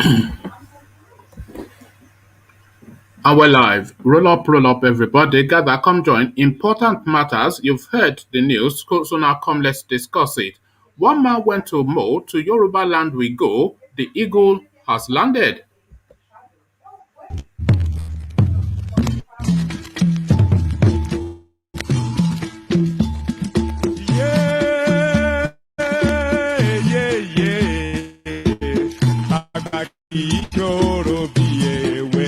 And we're live. Roll up, everybody. Gather, come join. Important matters. You've heard the news. So now come, let's discuss it. One man went to Mo, to Yoruba land we go. The eagle has landed. Yeah, yeah, yeah. Àgbà kì í ṣòro bí ewé.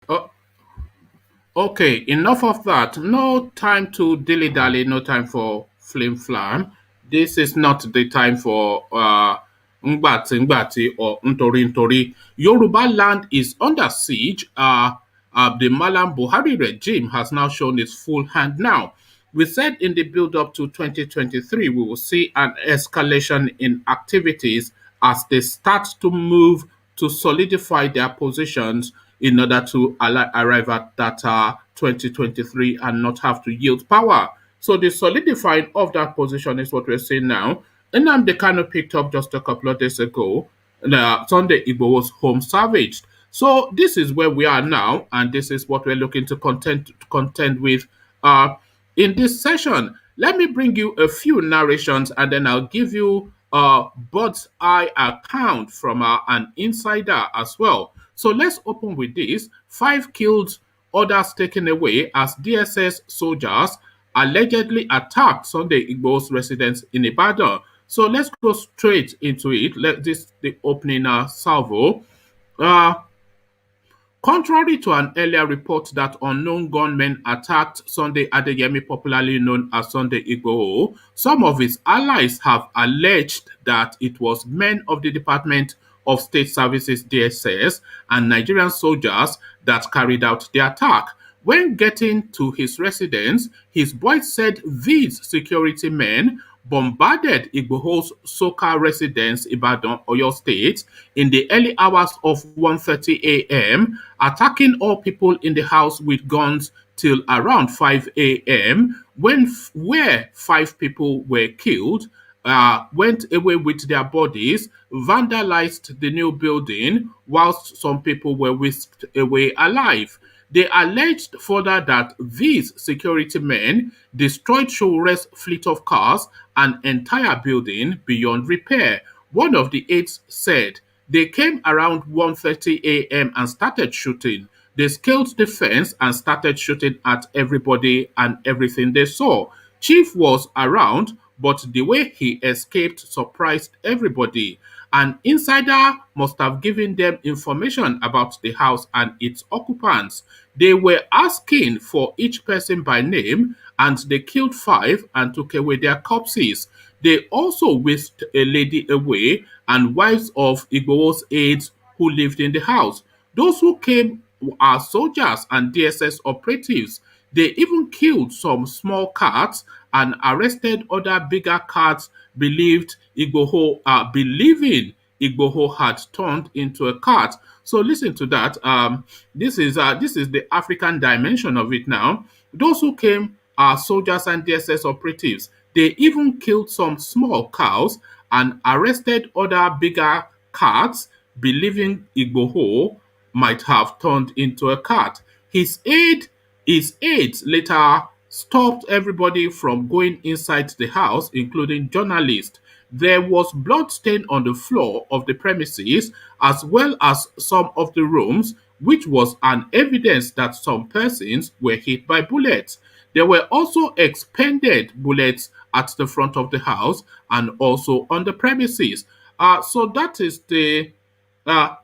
Oh, okay, enough of that. No time to dilly dally, no time for flim flam. This is not the time for ngbati or ntori ntori. Yoruba land is under siege. The Mallam Buhari regime has now shown its full hand now. We said in the build up to 2023, we will see an escalation in activities as they start to move to solidify their positions in order to arrive at that 2023 and not have to yield power. So the solidifying of that position is what we're seeing now. And they kind of picked up just a couple of days ago. Sunday Igboho's home savaged. So this is where we are now, and this is what we're looking to contend with uh, in this session. Let me bring you a few narrations, and then I'll give you a bird's eye account from an insider as well. So let's open with this: five killed, others taken away as DSS soldiers allegedly attacked Sunday Igbo's residence in Ibadan. So let's go straight into it. Let this the opening salvo. Uh, Contrary to an earlier report that unknown gunmen attacked Sunday Adeyemi, popularly known as Sunday Igboho, some of his allies have alleged that it was men of the Department of State Services (DSS) and Nigerian soldiers that carried out the attack. When getting to his residence, his boys said these security men bombarded Igboho's Soka residence, Ibadan, Oyo State, in the early hours of 1:30 a.m., attacking all people in the house with guns till around 5 a.m., where five people were killed, went away with their bodies, vandalized the new building, whilst some people were whisked away alive. They alleged further that these security men destroyed Shore's fleet of cars and entire building beyond repair. One of the aides said they came around 1:30 a.m. and started shooting. They scaled the fence and started shooting at everybody and everything they saw. Chief was around, but the way he escaped surprised everybody. An insider must have given them information about the house and its occupants. They were asking for each person by name, and they killed five and took away their corpses. They also whisked a lady away and wives of Igboho's aides who lived in the house. Those who came are soldiers and DSS operatives. They even killed some small cats and arrested other bigger cats believing Igboho had turned into a cat. So listen to that. This is the African dimension of it now. Those who came are soldiers and DSS operatives. They even killed some small cows and arrested other bigger cats, believing Igboho might have turned into a cat. His aides later stopped everybody from going inside the house, including journalists. There was blood stain on the floor of the premises as well as some of the rooms, which was an evidence that some persons were hit by bullets. There were also expended bullets at the front of the house and also on the premises. So that is the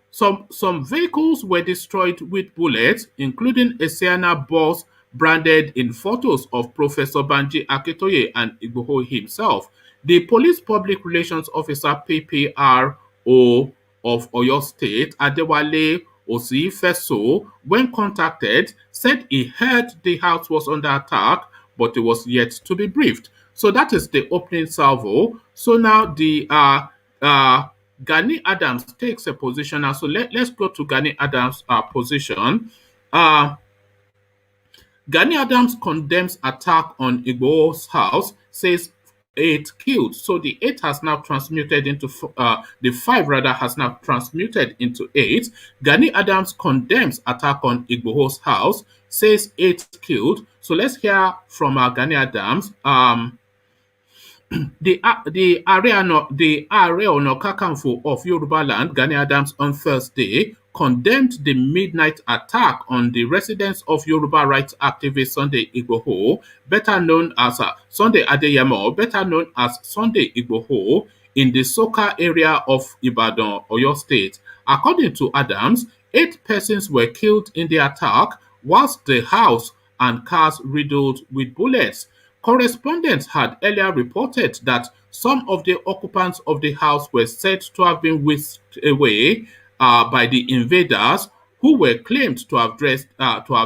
some vehicles were destroyed with bullets, including a Sienna bus branded in photos of Professor Banji Akitoye and Igboho himself. The police public relations officer PPRO of Oyo State, Adewale Osifeso, when contacted, said he heard the house was under attack, but he was yet to be briefed. So that is the opening salvo. So now the uh, Gani Adams takes a position. And so let's go to Gani Adams' position. Uh, Gani Adams condemns attack on Igboho's house, says eight killed. So the eight has now transmuted into the five rather has now transmuted into eight. Gani Adams condemns attack on Igboho's house, says eight killed. So let's hear from Gani Adams. The Ààrẹ Ọ̀nà Kakanfò of Yorubaland, Gani Adams, on Thursday condemned the midnight attack on the residence of Yoruba rights activist Sunday Igboho, better known as Sunday Adeyemo, better known as Sunday Igboho, in the Soka area of Ibadan, Oyo State. According to Adams, eight persons were killed in the attack, whilst the house and cars riddled with bullets. Correspondents had earlier reported that some of the occupants of the house were said to have been whisked away by the invaders, who were claimed to have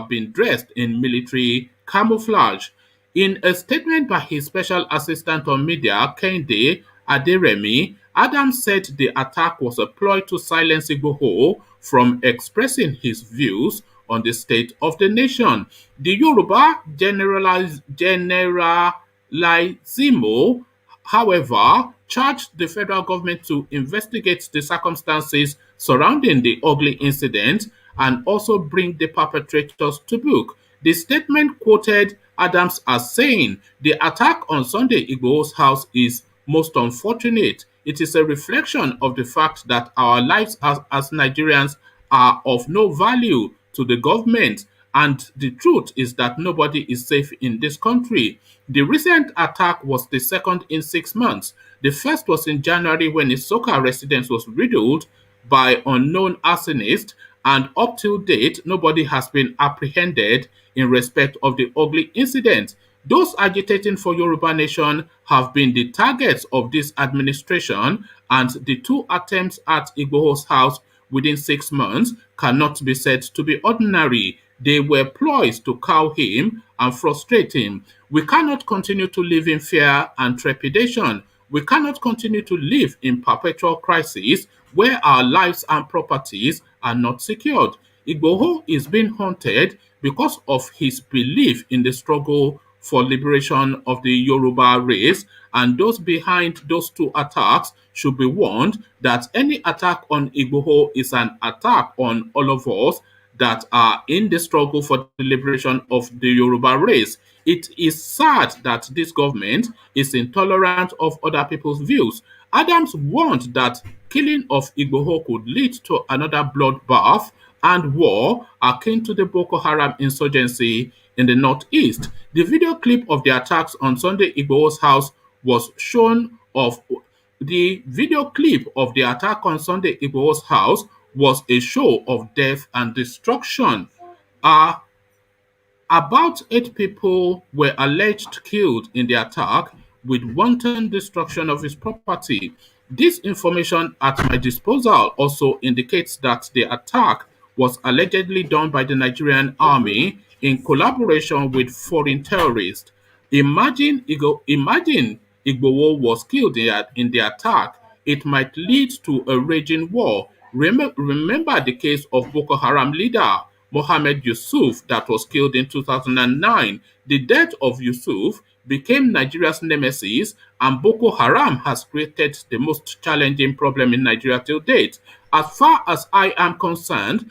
been dressed in military camouflage. In a statement by his special assistant on media, Kehinde Aderemi, Adams said the attack was a ploy to silence Igboho from expressing his views on the state of the nation. The Yoruba Generalissimo, however, charged the federal government to investigate the circumstances surrounding the ugly incident and also bring the perpetrators to book. The statement quoted Adams as saying, "The attack on Sunday Igboho's house is most unfortunate. It is a reflection of the fact that our lives as Nigerians are of no value to the government, and the truth is that nobody is safe in this country." The recent attack was the second in 6 months. The first was in January when a Soka residence was riddled by unknown arsonists, and up till date, nobody has been apprehended in respect of the ugly incident. Those agitating for Yoruba nation have been the targets of this administration, and the two attempts at Igboho's house within 6 months cannot be said to be ordinary. They were ploys to cow him and frustrate him. We cannot continue to live in fear and trepidation. We cannot continue to live in perpetual crisis where our lives and properties are not secured. Igboho is being haunted because of his belief in the struggle for liberation of the Yoruba race, and those behind those two attacks should be warned that any attack on Igboho is an attack on all of us that are in the struggle for the liberation of the Yoruba race. It is sad that this government is intolerant of other people's views. Adams warned that killing of Igboho could lead to another bloodbath and war akin to the Boko Haram insurgency in the northeast. The video clip of the attacks on Sunday Igboho's house was shown of the video clip of the attack on Sunday Igboho's house was a show of death and destruction. Uh, about eight people were alleged killed in the attack, with wanton destruction of his property. This information at my disposal also indicates that the attack was allegedly done by the Nigerian army in collaboration with foreign terrorists. Imagine Igboho was killed in the attack. It might lead to a raging war. Remember the case of Boko Haram leader Mohammed Yusuf that was killed in 2009. The death of Yusuf became Nigeria's nemesis, and Boko Haram has created the most challenging problem in Nigeria till date. As far as I am concerned,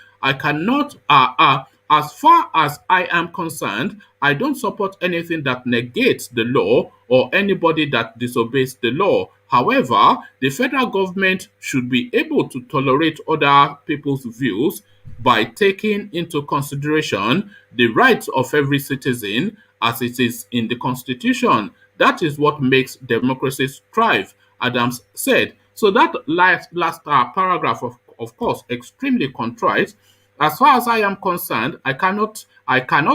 As far as I am concerned, I don't support anything that negates the law or anybody that disobeys the law. However, the federal government should be able to tolerate other people's views by taking into consideration the rights of every citizen as it is in the Constitution. That is what makes democracies thrive, Adams said. So that last paragraph, of course, extremely contrite. As far as I am concerned, I cannot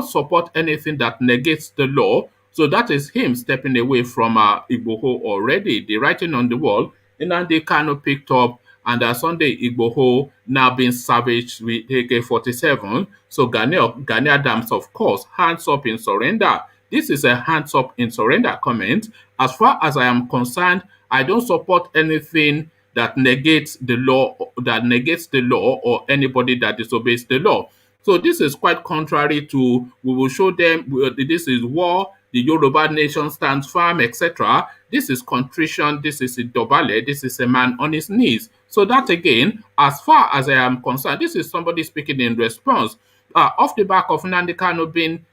support anything that negates the law. So that is him stepping away from Igboho already. The writing on the wall, Nnamdi Kanu picked up, and Sunday Igboho now being savaged with AK-47. So Gani Adams, of course, hands up in surrender. This is a hands up in surrender comment. As far as I am concerned, I don't support anything that negates the law or anybody that disobeys the law. So this is quite contrary to we will show them this is war, the Yoruba nation stands firm, etc. This is contrition, this is a dobale, this is a man on his knees. So that again, as far as I am concerned, this is somebody speaking in response. Off the back of Nnamdi Kanu being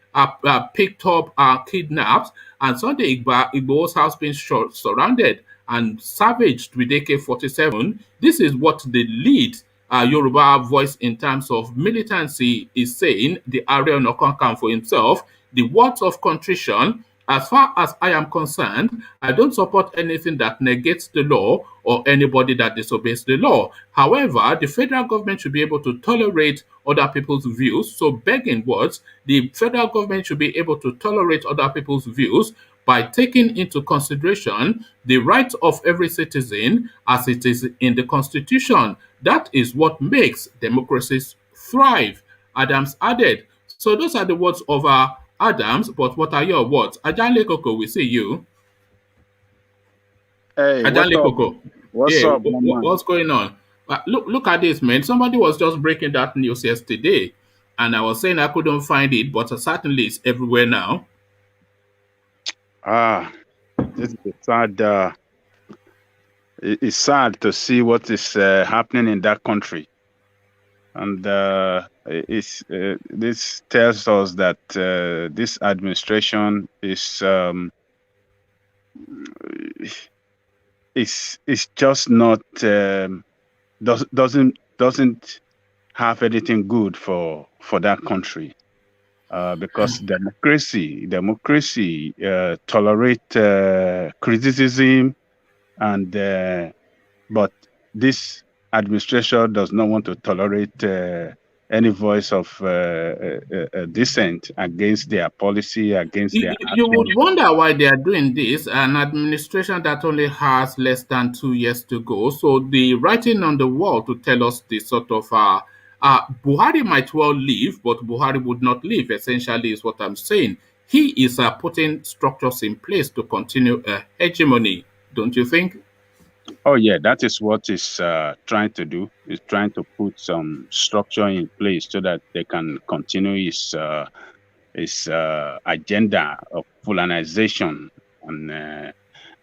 picked up, kidnapped, and Sunday Igboho's house being surrounded and savaged with AK-47. This is what the lead Yoruba voice in terms of militancy is saying, the Ààrẹ Ọ̀nà Kakanfò himself, the words of contrition. As far as I am concerned, I don't support anything that negates the law or anybody that disobeys the law. However, the federal government should be able to tolerate other people's views. So, begging words, the federal government should be able to tolerate other people's views by taking into consideration the rights of every citizen as it is in the Constitution. That is what makes democracies thrive, Adams added. So those are the words of Adams, but what are your words? Ajanle Koko, we see you. Hey, what's Ajanle up? Koko. What's Yeah, up, my man? what's going on? Look at this, man. Somebody was just breaking that news yesterday, and I was saying I couldn't find it, but certainly it's everywhere now. This is a sad. It's sad to see what is happening in that country, and this tells us that this administration is just not doesn't have anything good for that country. Because democracy tolerate criticism, and but this administration does not want to tolerate any voice of dissent against their policy, against their You action. would wonder why they are doing this. An administration that only has less than 2 years to go. So the writing on the wall to tell us the sort of Buhari might well leave, but Buhari would not leave. Essentially, is what I'm saying. He is putting structures in place to continue hegemony. Don't you think? Oh yeah, that is what is trying to do. Is trying to put some structure in place so that they can continue his agenda of Fulanization and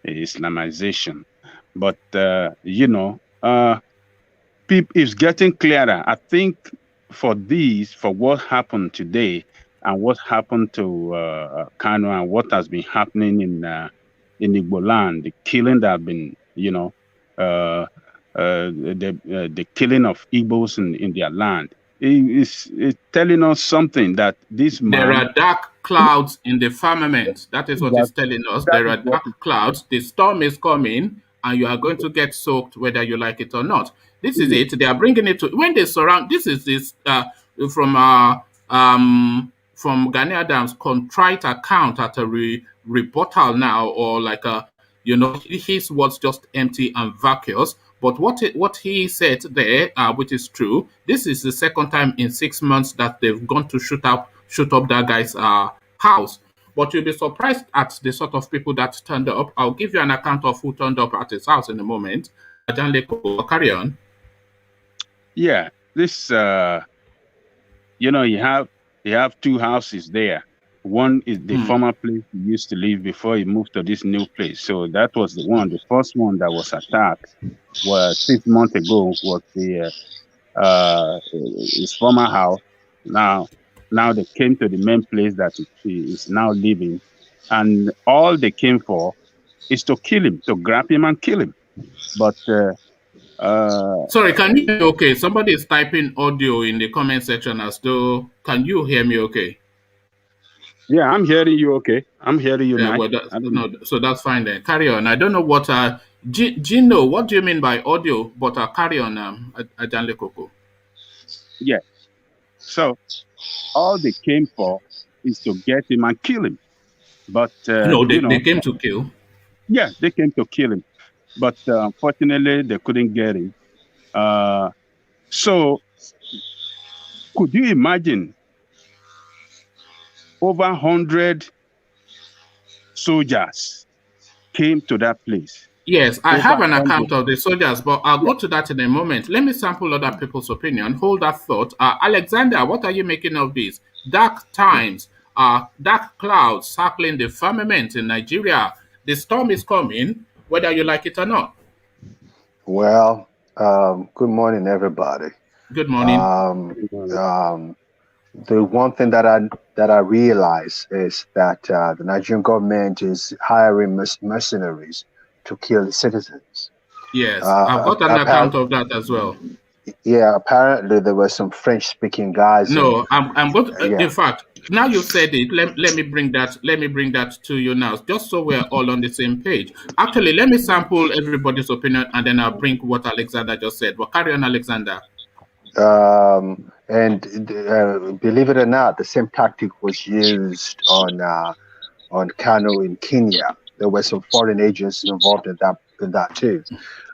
Islamization. But it's getting clearer. I think for what happened today and what happened to Kano and what has been happening in Igbo land, the killing that have been, the killing of Igbos in their land, it's telling us something that this man. There are dark clouds in the firmament. That is what it's telling us. There are dark clouds. The storm is coming, and you are going to get soaked whether you like it or not. This is it. They are bringing it to when they surround. This is this from Gani Adams' contrite account at a rebuttal now, or like his words just empty and vacuous. But what he said there, which is true, this is the second time in 6 months that they've gone to shoot up that guy's house. But you'll be surprised at the sort of people that turned up. I'll give you an account of who turned up at his house in a moment. John Leko, carry on. Yeah, this you have two houses there. One is the former place he used to live before he moved to this new place. So that was the one. The first one that was attacked was 6 months ago was his former house. Now Now they came to the main place that he is now living, and all they came for is to kill him, to grab him and kill him. But Sorry, can you hear me okay? Somebody is typing audio in the comment section as though. Can you hear me okay? yeah, I'm hearing you okay. I'm hearing you Yeah, nice. well, no, so that's fine then. Carry on. I don't know what Gino, what do you mean by audio? But carry on, Ajanle Koko. Yeah. So all they came for is to get him and kill him. But No, they came to kill. yeah, they came to kill him. But unfortunately, they couldn't get him. So could you imagine over 100 soldiers came to that place? Yes, I Over have an 100. account of the soldiers, but I'll Yeah. go to that in a moment. Let me sample other people's opinion. Hold that thought. Alexander, what are you making of this? Dark times, dark clouds circling the firmament in Nigeria. The storm is coming, whether you like it or not. Well, good morning, everybody. Good morning. The one thing that I realize is that the Nigerian government is hiring mercenaries to kill the citizens. Yes, I've got an account of that as well. Yeah, apparently there were some French-speaking guys. No, I'm going to, Yeah. in fact, now you've said it, let me bring that to you now, just so we're all on the same page. Actually, let me sample everybody's opinion and then I'll bring what Alexander just said. Well, carry on, Alexander. And believe it or not, the same tactic was used on Kano in Kenya. There were some foreign agents involved in that too.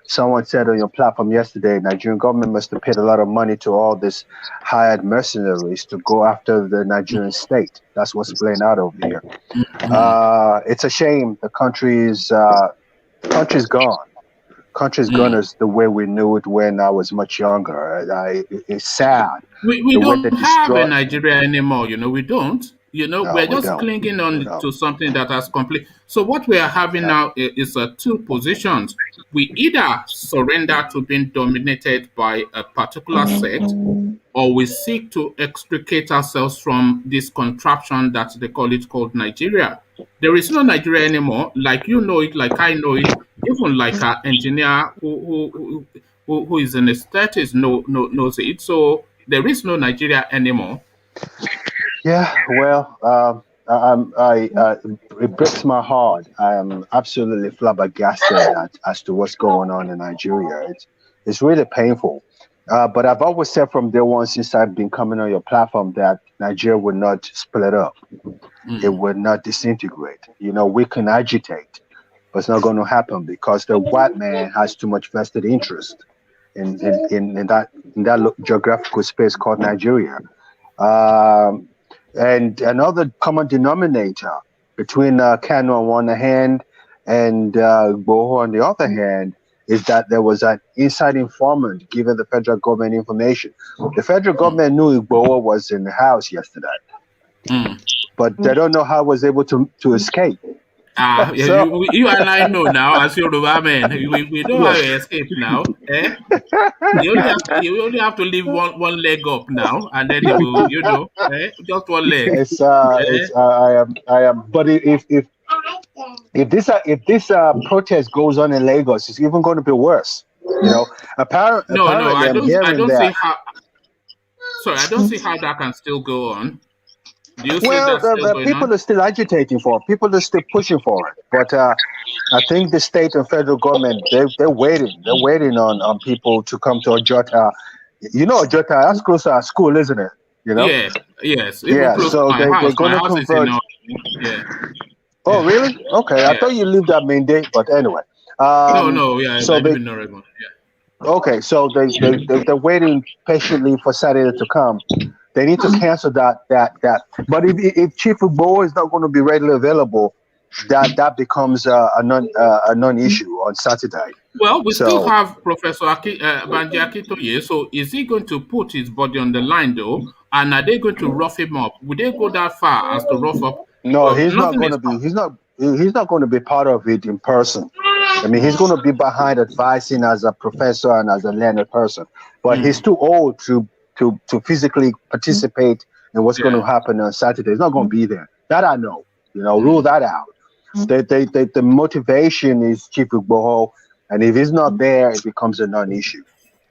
Someone said on your platform yesterday, Nigerian government must have paid a lot of money to all these hired mercenaries to go after the Nigerian state. That's what's playing out over here. It's a shame the country's gone. Country's gone as the way we knew it when I was much younger. It's sad. We don't have a Nigeria anymore, we don't. No, we're we just don't. clinging on to something that has complete. So what we are having now is two positions. We either surrender to being dominated by a particular sect, or we seek to extricate ourselves from this contraption that they called Nigeria. There is no Nigeria anymore, like you know it, like I know it, even like our engineer who is in his 30s knows it. So there is no Nigeria anymore. Yeah, well, it breaks my heart. I am absolutely flabbergasted as to what's going on in Nigeria. It's really painful. But I've always said from day one, since I've been coming on your platform, that Nigeria would not split up. It would not disintegrate. We can agitate, but it's not going to happen because the white man has too much vested interest in that geographical space called Nigeria. And another common denominator between Kano on one hand and Igboho on the other hand is that there was an inside informant giving the federal government information. The federal government knew Igboho was in the house yesterday, but they don't know how he was able to escape. You and I know now, as Yoruba men, we know how to escape now. You only have to leave one leg up now, and then it will, just one leg. I am. But if this protest goes on in Lagos, it's even going to be worse. Apparently, no, I don't that. see how. Sorry, I don't see how that can still go on. People are still agitating for it. People are still pushing for it. But I think the state and federal government, they're waiting. They're waiting on people to come to Ojota. Ojota, that's close to our school, isn't it? Yeah, yes. So they're going to convert. Yeah. Oh, really? Okay. Yeah. I thought you lived at Main Day, but anyway. Yeah. So I live in Oregon. Yeah. Okay, so they're waiting patiently for Saturday to come. They need to cancel that. But if Chief Igboho is not going to be readily available, that becomes a non-issue on Saturday. Well, we still have Professor Banji Akintoye. So is he going to put his body on the line though? And are they going to rough him up? Would they go that far as to rough up? No, he's not going to be. He's not going to be part of it in person. I mean, he's going to be behind advising as a professor and as a learned person. But he's too old to physically participate and what's going to Yeah. happen on Saturday. It's not going to be there. That I know. Rule Mm. that out. The motivation is Chief Igboho, and if he's not there, it becomes a non-issue.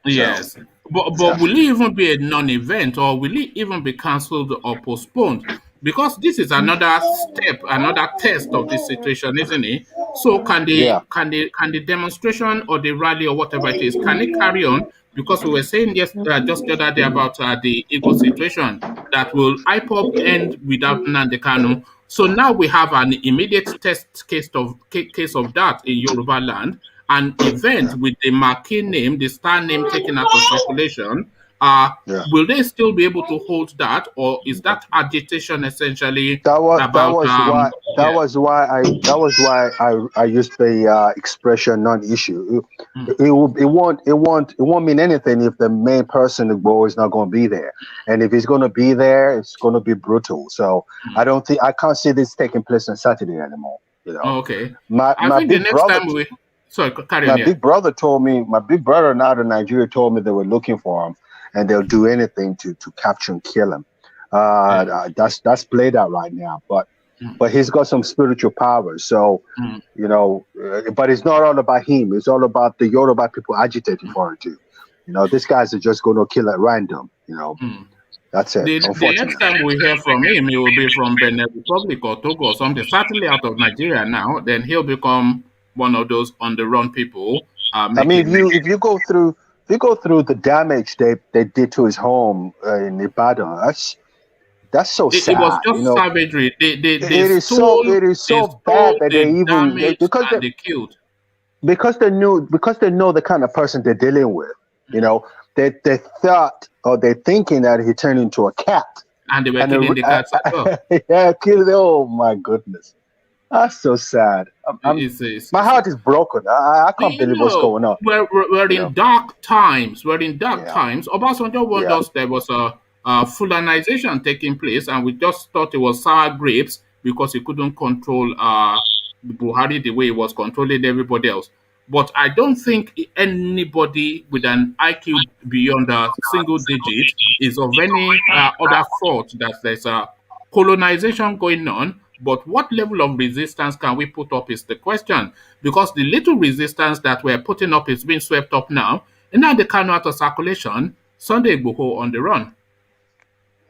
So Yes, but yeah, will it even be a non-event, or will it even be cancelled or postponed? Because this is another step, another test of this situation, isn't it? So yeah, can the demonstration or the rally or whatever it is, can it carry on? Because we were saying just the other day about the Igbo situation that will IPOB end without Nnamdi Kanu. So now we have an immediate test case of that in Yoruba land, an event with the marquee name, the star name taken out of circulation. Uh, yeah. will they still be able to hold that, or is that agitation essentially That was that about was why that yeah? was why I used the expression non-issue. Mm, It won't mean anything if the main person, the boy, is not going to be there, and if he's going to be there, it's going to be brutal. So mm. I can't see this taking place on Saturday anymore. Okay, My I my think the big next brother time we sorry carry on my here. big brother told me my big brother out of Nigeria told me they were looking for him and they'll do anything to capture and kill him. Yeah. That's played out right now, but Mm, he's got some spiritual powers. So mm, but it's not all about him. It's all about the Yoruba people agitating for him too. These guys are just going to kill at random. mm. That's it. The next Unfortunately. time we hear from him, he will be from Benin Republic or Togo or something, certainly out of Nigeria now. Then he'll become one of those on the run people, I mean, making if you go through the damage they did to his home in Ibadan, that's so it was sad. just savagery. They It is so stole, it is they so bad stole, that they they even damaged, and they killed, because they know the kind of person they're dealing with. You know, they thought or they're thinking that he turned into a cat and they were and killing the cats as well. yeah, killed. Oh my goodness, that's so sad. My It's heart is broken. I can't believe what's going on. we're You in know, dark times. We're in dark yeah, times. Obasanjo warned yeah, us there was a Fulanization taking place, and we just thought it was sour grapes because he couldn't control Buhari the way he was controlling everybody else. But I don't think anybody with an IQ beyond a single digit is of any other thought that there's a colonization going on. But what level of resistance can we put up is the question. Because the little resistance that we're putting up is being swept up now. And now they come out of circulation. Sunday Igboho on the run.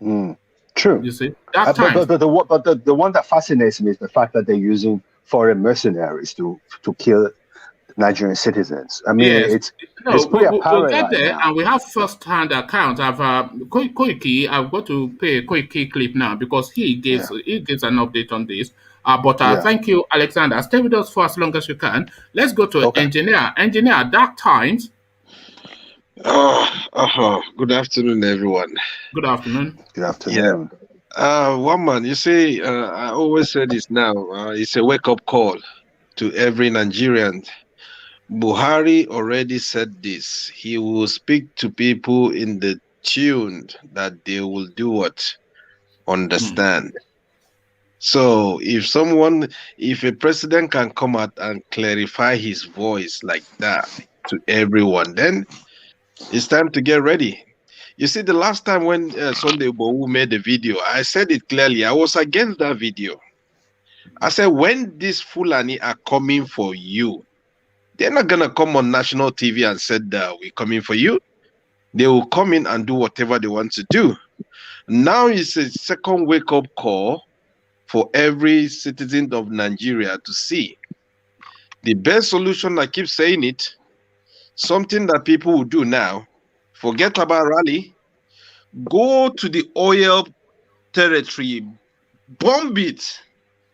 mm, true. You see, that But times. the one that fascinates me is the fact that they're using foreign mercenaries to kill Nigerian citizens. I mean, Yes. it's No, pretty we'll apparent get right there, now. and we have first-hand accounts. I've Koiki. I've got to play a Koiki clip now because Yeah, he gives an update on this. But yeah. thank you, Alexander. Stay with us for as long as you can. Let's go to Okay. engineer. Engineer, dark times. Good afternoon, everyone. Good afternoon. Good Yeah. afternoon. One man, you see, I always say this now. It's a wake-up call to every Nigerian. Buhari already said this. He will speak to people in the tune that they will do what? Mm, Understand. So if a president can come out and clarify his voice like that to everyone, then it's time to get ready. You see, the last time when Sunday Igboho made the video, I said it clearly. I was against that video. I said, when these Fulani are coming for you, they're not going to come on national TV and said, we're coming for you. They will come in and do whatever they want to do. Now it's a second wake-up call for every citizen of Nigeria to see. The best solution, I keep saying it, something that people will do now, forget about rally, go to the oil territory, bomb it.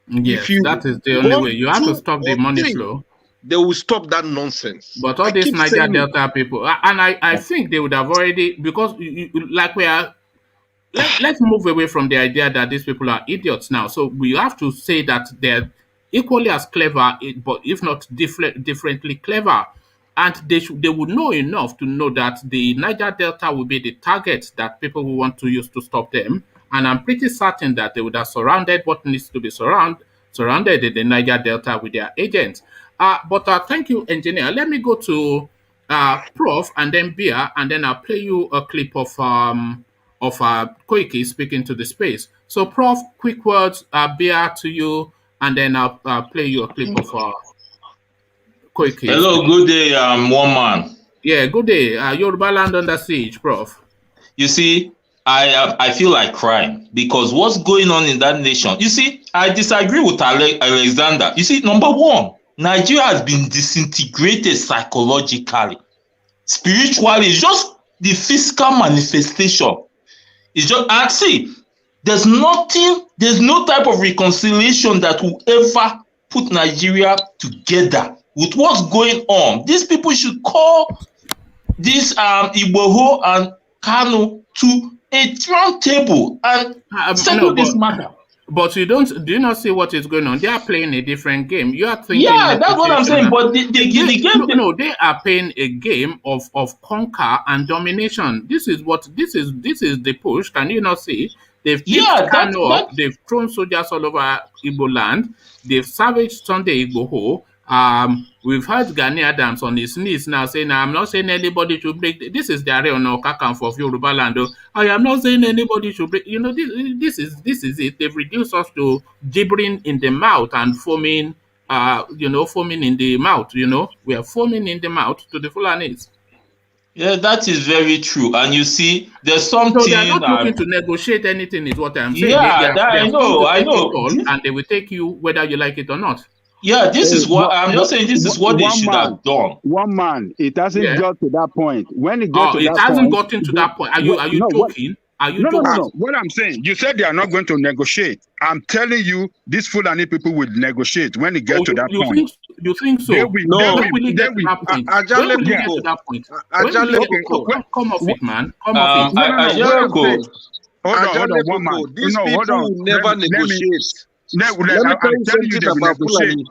If yes, you that is the only bomb way. You have to 2 stop the or money 3, flow. they will stop that nonsense. But all I these keep Niger saying it. Delta people, and I think they would have already, because like we are, let's move away from the idea that these people are idiots now. So we have to say that they're equally as clever, but if not differently clever. And they would know enough to know that the Niger Delta will be the target that people will want to use to stop them. And I'm pretty certain that they would have surrounded what needs to be surrounded in the Niger Delta with their agents. But thank you, engineer. Let me go to Prof and then Bia, and then I'll play you a clip of of Koiki speaking to the space. So, Prof, quick words, bear to you, and then I'll play you a clip of Koiki Hello, speaking. good day, one man. Yeah, good day. Yoruba land under siege, Prof. You see, I feel like crying because what's going on in that nation? You see, I disagree with Alexander. You see, number one, Nigeria has been disintegrated psychologically, spiritually. It's just the physical manifestation. It's just, and see, there's nothing, there's no type of reconciliation that will ever put Nigeria together with what's going on. These people should call this Igboho and Kanu to a round table and settle this matter. But do you not see what is going on? They are playing a different game. You are thinking. Yeah, that's what I'm saying. But the game. No, they are playing a game of conquer and domination. This is the push. Can you not see? They've picked Kanu up. They've thrown soldiers all over Igbo land. They've savaged Sunday Igboho. We've heard Gani Adams on his knees now saying, I'm not saying anybody should break. This is the area on Okakan of Yoruba land. I am not saying anybody should break. You know, this is it. They've reduced us to gibbering in the mouth and foaming, foaming in the mouth. You know, we are foaming in the mouth to the Fulanis. Yeah, that is very true. And you see, there's something. So they're not looking to negotiate anything, is what I'm saying. Yeah, I know. And they will take you whether you like it or not. Yeah, this is what I'm just saying. This is what they should have done. One man, it hasn't got to that point. When it gets to that point, it hasn't gotten to that point. Are you joking? Are you joking? No. What I'm saying, you said they are not going to negotiate. I'm telling you, these Fulani people will negotiate when it gets to that point. You think so? When will it get to that point? Come off it, man. Come off it. Hold on, one man. These people will never negotiate. I'm telling you,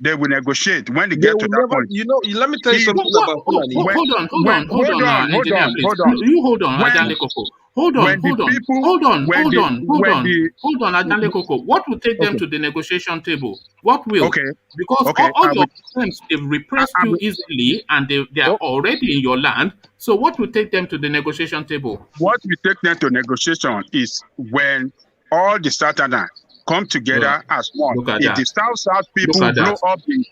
they will negotiate when they get to that point. You know, let me tell you something about Fulani. Hold on, engineer, please. You hold on, Ajale Koko. Hold on, Ajale Koko. What will take them to the negotiation table? What will? Because all your friends, they've repressed you easily and they are already in your land. So what will take them to the negotiation table? What will take them to negotiation is when all the Southerners come together as one. If the South people blow up the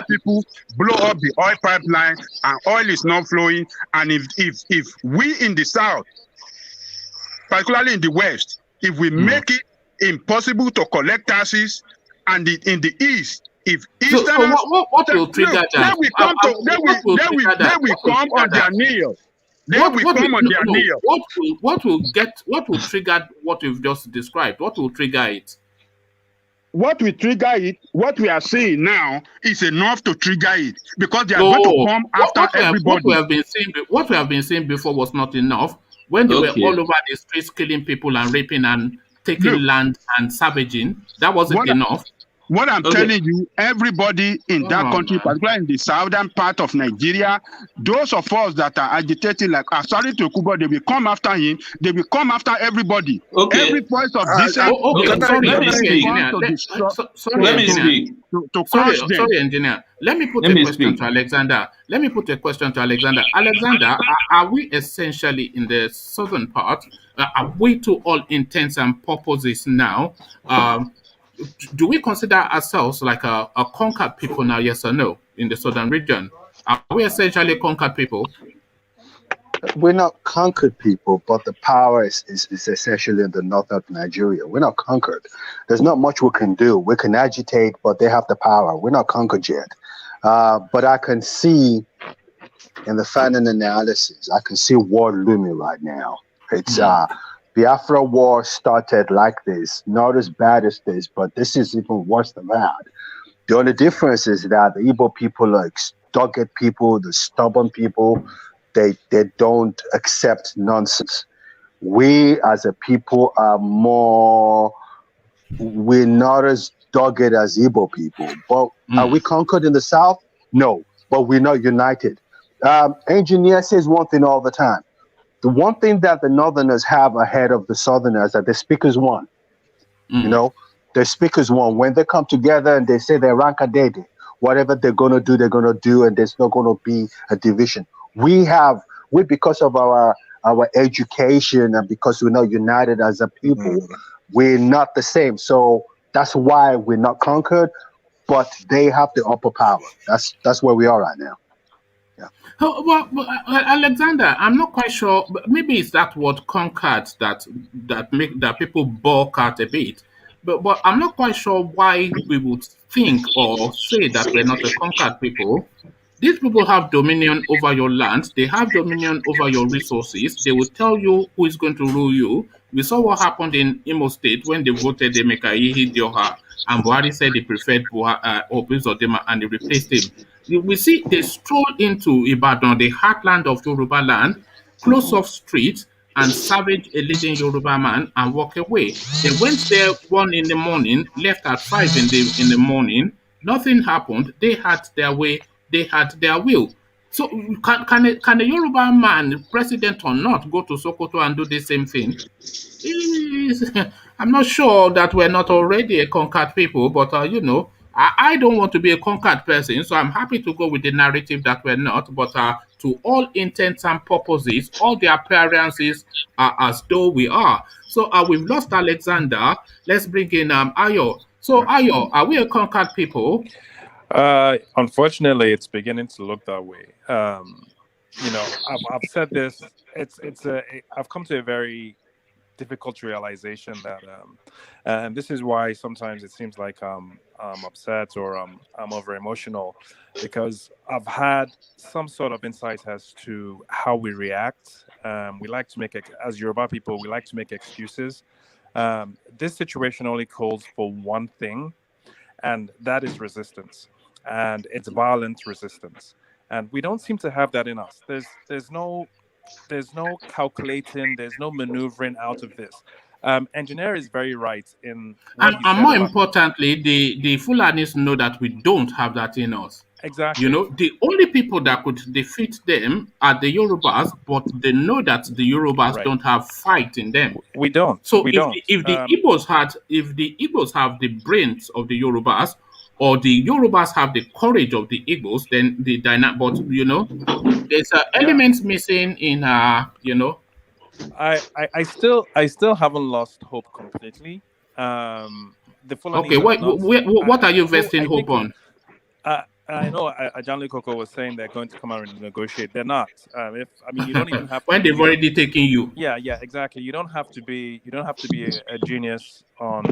people blow up the oil pipeline and oil is not flowing, and if we in the South, particularly in the West, if we make it impossible to collect taxes, and in the East, if Easterners, what will trigger that? Then we come on their knees. What will trigger what you've just described? What will trigger it? What will trigger it? What we are seeing now is enough to trigger it, because they are going to come after everybody. What we have been seeing before was not enough. When they were all over the streets killing people and raping and taking land and savaging, that wasn't enough. What I'm telling you, everybody in that country, particularly in the southern part of Nigeria, those of us that are agitating, like sorry to Kubo, they will come after him. They will come after everybody. Every voice of dissent. Let me speak. Sorry, engineer. Let me put a question to Alexander. Alexander, are we essentially in the southern part? Are we to all intents and purposes now? Do we consider ourselves like a conquered people now, yes or no, in the southern region? Are we essentially conquered people? We're not conquered people, but the power is essentially in the north of Nigeria. We're not conquered. There's not much we can do. We can agitate, but they have the power. We're not conquered yet. But I can see in the final analysis, I can see war looming right now. It's Biafra war started like this, not as bad as this, but this is even worse than that. The only difference is that the Igbo people are dogged people, the stubborn people. They don't accept nonsense. We as a people we're not as dogged as Igbo people. But are we conquered in the South? No, but we're not united. Engineer says one thing all the time. The one thing that the Northerners have ahead of the Southerners that they speak as one. You know, they speak as one. When they come together and they say they're Rankadede, whatever they're going to do, and there's not going to be a division. We because of our our education, and because we're not united as a people, we're not the same. So that's why we're not conquered, but they have the upper power. That's where we are right now. Yeah. Oh, Alexander, I'm not quite sure. But maybe it's that word conquered that people balk at a bit. But I'm not quite sure why we would think or say that we're not a conquered people. These people have dominion over your land. They have dominion over your resources. They will tell you who is going to rule you. We saw what happened in Imo State when they voted Emeka Ihedioha and Buhari said they preferred Obizodema and they replaced him. We see they stroll into Ibadan, the heartland of Yoruba land, close off streets, and savage a leading Yoruba man and walk away. They went there 1 in the morning, left at 5 in the morning. Nothing happened. They had their way. They had their will. So can a Yoruba man, president or not, go to Sokoto and do the same thing? I'm not sure that we're not already a conquered people, but I don't want to be a conquered person, so I'm happy to go with the narrative that we're not. But to all intents and purposes, all the appearances are as though we are. So we've lost Alexander. Let's bring in Ayo. So Ayo, are we a conquered people? Unfortunately, it's beginning to look that way. I've said this. I've come to a very difficult realization that, and this is why sometimes it seems like I'm upset or I'm over emotional, because I've had some sort of insight as to how we react. We like to make as Yoruba people, we like to make excuses. This situation only calls for one thing, and that is resistance. And it's violent resistance, and we don't seem to have that in us. There's no calculating, there's no maneuvering out of this. Engineer is very right in what he And said more about, importantly, the Fulanis know that we don't have that in us. exactly. The only people that could defeat them are the Yorubas, but they know that the Yorubas Right. don't have fight in them. We don't. So We if don't. if the Igbos have the brains of the Yorubas, or the Yorubas have the courage of the Igbos, then the dynamic. But there's elements missing in I still haven't lost hope completely. The Fulani. Okay, what are you vesting hope on? I know Ajanle Koko was saying they're going to come out and negotiate. They're not. You don't even have to. When they've already taken you. Yeah, exactly. You don't have to be a genius on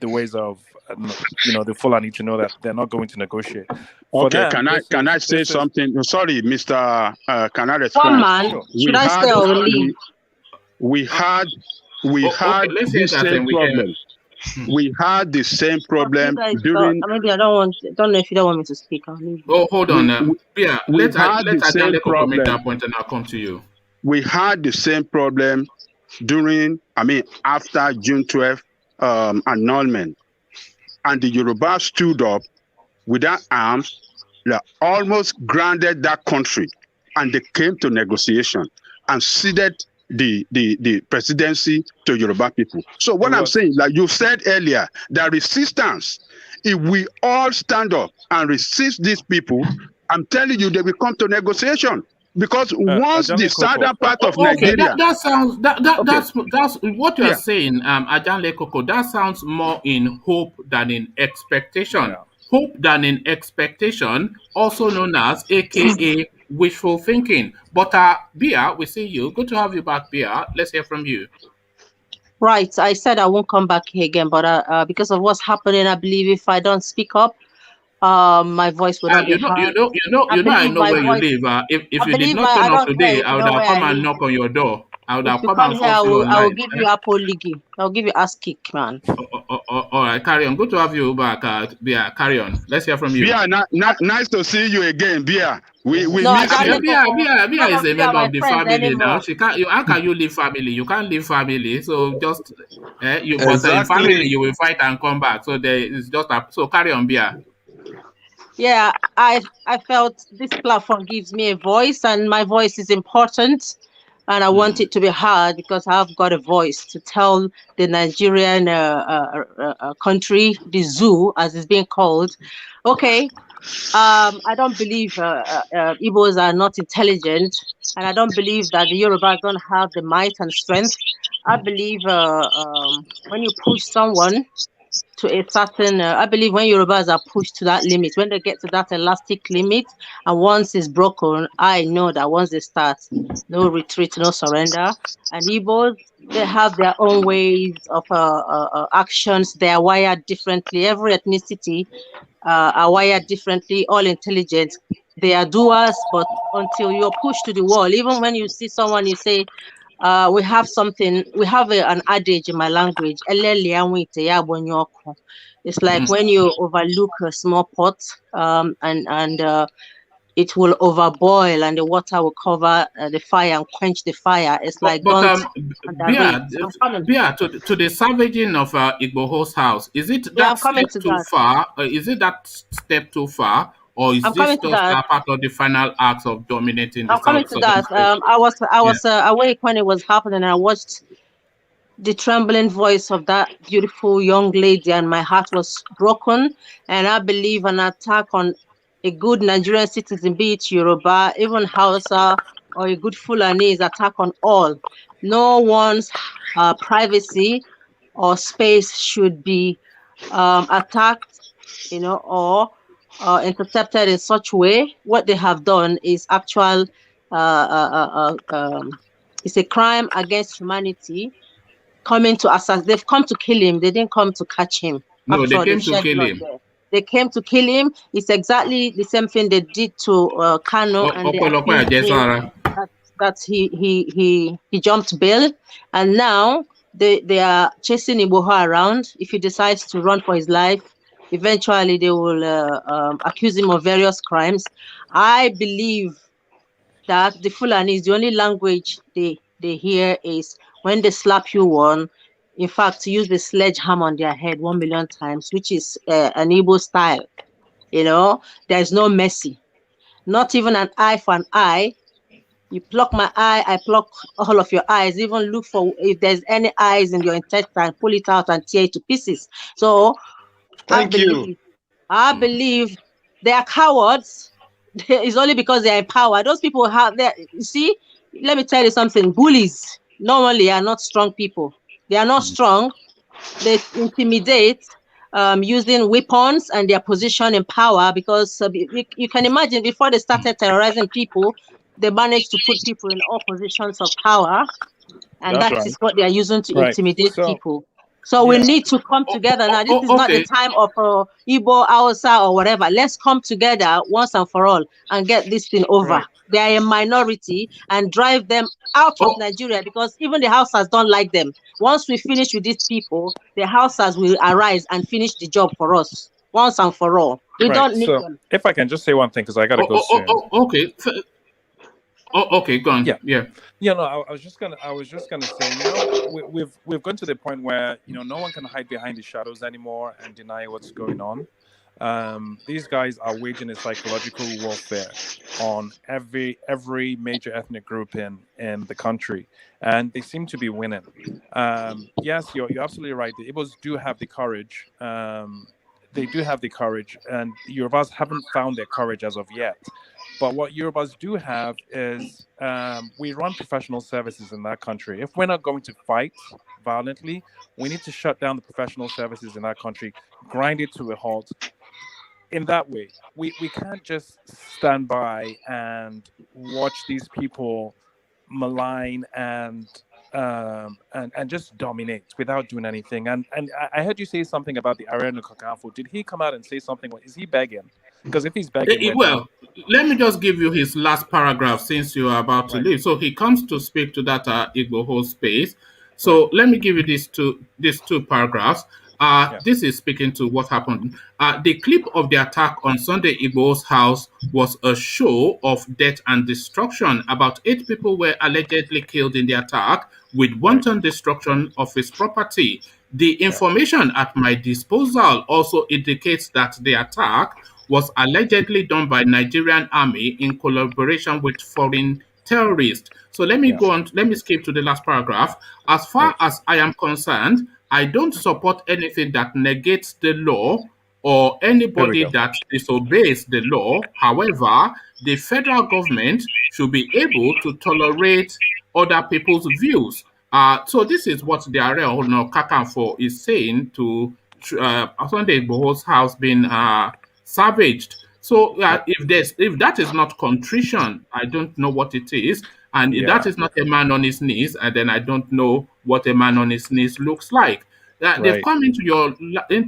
the ways of the Fulani to know that they're not going to negotiate. For Okay, them, can I say something? Sorry, Mr. Can I respond? One man, should I stay or leave? We had let's hear the that same and we problem. We had the same problem during. Maybe I don't know if you don't want me to speak. I'll leave. Oh, hold on. Let's had the same make problem. that point and I'll come to you. We had the same problem after June 12th annulment, and the Yoruba stood up without arms, they almost grounded that country, and they came to negotiation and ceded the presidency to Yoruba people. So what I'm saying, like you said earlier, the resistance, if we all stand up and resist these people, I'm telling you, they will come to negotiation. Because once the southern part of Nigeria, that's what you're saying, Ajanle Koko. That sounds more in hope than in expectation. Yeah. Hope than in expectation, also known as AKA wishful thinking. But Bia, we see you. Good to have you back, Bia. Let's hear from you. Right. I said I won't come back here again, but because of what's happening, I believe if I don't speak up, my voice will not be heard. I know where you live. If you did not turn up today, I would have come and knock on your door. I would have come and force you online. I will give you Apple Ligi. I'll give you ass kick, man. All right, carry on. Good to have you back, Bia. Carry on. Let's hear from you. Bia, nice to see you again, Bia. We miss you. Bia is a member of the family now. How can you leave family? You can't leave family. So just but in family you will fight and come back. So so carry on, Bia. Yeah, I felt this platform gives me a voice, and my voice is important, and I want it to be heard because I've got a voice to tell the Nigerian country, the zoo as it's being called, okay, I don't believe Igbos are not intelligent, and I don't believe that the Yorubas don't have the might and strength. I believe when you push someone to a certain, I believe when Yorubas are pushed to that limit, when they get to that elastic limit, and once it's broken, I know that once they start, no retreat, no surrender. And Igbos, they have their own ways of actions. They are wired differently. Every ethnicity are wired differently, all intelligent. They are doers, but until you're pushed to the wall, even when you see someone, you say, we have something, we have an adage in my language. It's like when you overlook a small pot and it will overboil and the water will cover the fire and quench the fire. It's like, But don't underrate. Bia, I'm coming. to the savaging of Igboho's house, is it Yeah, that I'm coming step to too that. far? Is it that step too far, or is I'm this coming to just that. a part of the final acts of dominating the I'm coming to southern that. state? I Yeah. was awake when it was happening. And I watched the trembling voice of that beautiful young lady, and my heart was broken. And I believe an attack on a good Nigerian citizen, be it Yoruba, even Hausa, or a good Fulani, is attack on all. No one's privacy or space should be attacked, or intercepted in such way. What they have done is actual, it's a crime against humanity coming to assassinate. They've come to kill him. They didn't come to catch him. No, After they all, they've came to shed kill blood him. there. They came to kill him. It's exactly the same thing they did to Kano, and they Ọpẹ́lọpẹ́ accused him àjẹsára. that he jumped bail, and now they are chasing Igboho around. If he decides to run for his life, eventually they will accuse him of various crimes. I believe that the Fulani is the only language they hear is when they slap you one. In fact, to use the sledgehammer on their head 1 million times, which is an Igbo style. There's no mercy. Not even an eye for an eye. You pluck my eye, I pluck all of your eyes. Even look for if there's any eyes in your intestine, pull it out and tear it to pieces. So Thank you. I believe they are cowards. It's only because they are in power. Those people have their, you see, let me tell you something. Bullies normally are not strong people. They are not strong. They intimidate using weapons and their position in power, because you can imagine before they started terrorizing people, they managed to put people in all positions of power, and That's that right. is what they are using to Right. intimidate So, people. So we yeah. need to come together now. This is not the Okay. time of Igbo, Hausa, or whatever. Let's come together once and for all and get this thing over. Right. They are a minority, and drive them out of Oh, Nigeria, because even the Hausas don't like them. Once we finish with these people, the Hausas will arise and finish the job for us once and for all. We Right. don't need So, them. if I can just say one thing, because I gotta go soon. okay. Okay, go on. Yeah. Yeah. No, I was just gonna say, we've gone to the point where no one can hide behind the shadows anymore and deny what's going on. These guys are waging a psychological warfare on every major ethnic group in the country, and they seem to be winning. Yes, you're absolutely right. The Igbos do have the courage. They do have the courage, and Yorubas haven't found their courage as of yet. But what Yorubas do have is we run professional services in that country. If we're not going to fight violently, we need to shut down the professional services in that country, grind it to a halt. In that way, we can't just stand by and watch these people malign and just dominate without doing anything. And I heard you say something about the Arenu Kakafo. Did he come out and say something? Is he begging? Because if he's begging, we're done. Well, let me just give you his last paragraph since you are about to Right. leave. So he comes to speak to that Igboho space. So Right. let me give you these two paragraphs. Yeah. This is speaking to what happened. The clip of the attack on Sunday Igboho's house was a show of death and destruction. About 8 people were allegedly killed in the attack, with wanton destruction of his property. The information at my disposal also indicates that the attack was allegedly done by Nigerian army in collaboration with foreign terrorists. So let me Yeah. go on. Let me skip to the last paragraph. As far Right. as I am concerned, I don't support anything that negates the law or There we anybody go. that disobeys the law. However, the federal government should be able to tolerate other people's views. So this is what the Ààrẹ Ọ̀nà Kakanfò is saying to Sunday Igboho's house being savaged. So if that is not contrition, I don't know what it is. And if that Yeah. is not a man on his knees, and then I don't know what a man on his knees looks like. They've Right. come into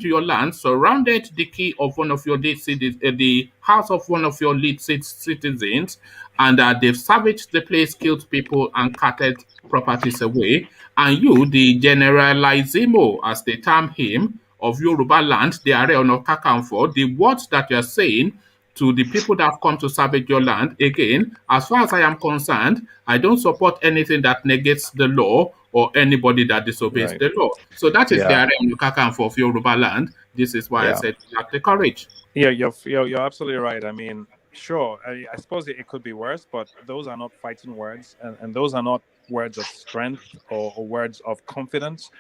your land, surrounded the key of one of your lead cities, the house of one of your citizens, and they've savaged the place, killed people, and carted properties away. And you, the generalizimo, as they term him, of Yoruba land, the Ààrẹ Ọ̀nà Kakanfò, the words that you're saying to the people that have come to savage your land. Again, as far as I am concerned, I don't support anything that negates the law or anybody that disobeys Right. the law. So that is the Yeah. Ààrẹ Ọ̀nà Kakanfò of Yoruba land. This is why I Yeah. said lack the courage. Yeah, you're absolutely right. I mean, sure, I suppose it could be worse, but those are not fighting words, and those are not words of strength or words of confidence.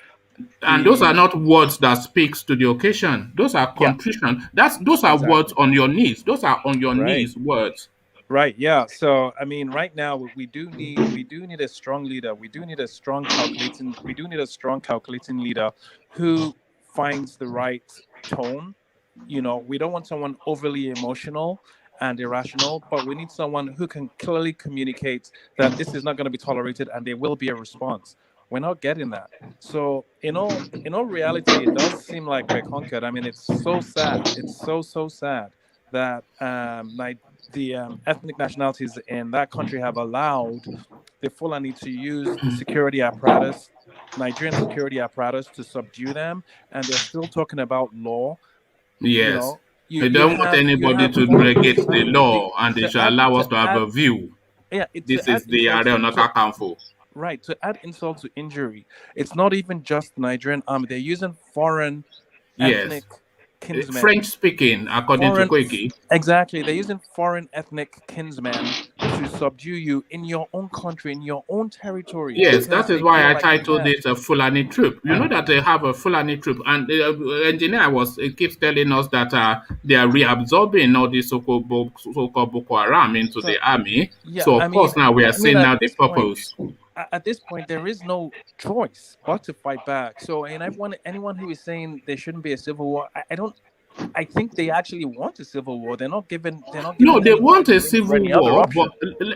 And those are not words that speaks to the occasion. Those are Yeah. contrition. Those are Exactly. words on your knees. Those are on your Right. knees words. Right. Yeah. So I mean, right now we do need a strong leader. We do need a strong calculating leader who finds the right tone. You know, we don't want someone overly emotional and irrational, but we need someone who can clearly communicate that this is not going to be tolerated and there will be a response. We're not getting that. So in all reality, it does seem like we're conquered. I mean, it's so sad. It's so sad that the ethnic nationalities in that country have allowed the Fulani to use the security apparatus, Nigerian security apparatus, to subdue them, and they're still talking about law. Yes. You They know, don't want anybody to negate the law, and they should allow us to have a view. This is the Ààrẹ Ọ̀nà Kakanfò. Right, to add insult to injury, it's not even just the Nigerian army. They're using foreign ethnic kinsmen. French speaking, according to Koiki. Exactly. They're using foreign ethnic kinsmen to subdue you in your own country, in your own territory. Yes, that is why I titled it a Fulani troop. You know that they have a Fulani troop, and the engineer keeps telling us that they are reabsorbing all the so-called Boko Haram into the army. Yeah, so of course now we are seeing now the purpose. At this point, there is no choice but to fight back. So, and anyone who is saying there shouldn't be a civil war, I think they actually want a civil war. They're not given. No, they want a civil war. But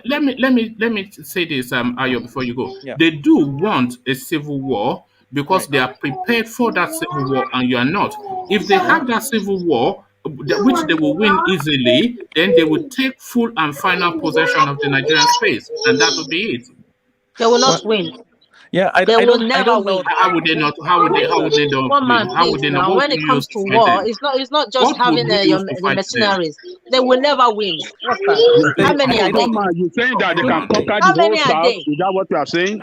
let me say this, Ayo, before you go. Yeah. They do want a civil war because they are prepared for that civil war, and you are not. If they have that civil war, which they will win easily, then they will take full and final possession of the Nigerian space, and that will be it. They will not win. Yeah, they will never win. How would they not? How would they not win? How would they not? When it comes to war, it's not just having the mercenaries. They will never win. What's that? How many are they? You're saying that they can conquer the whole South? Is that what you are saying?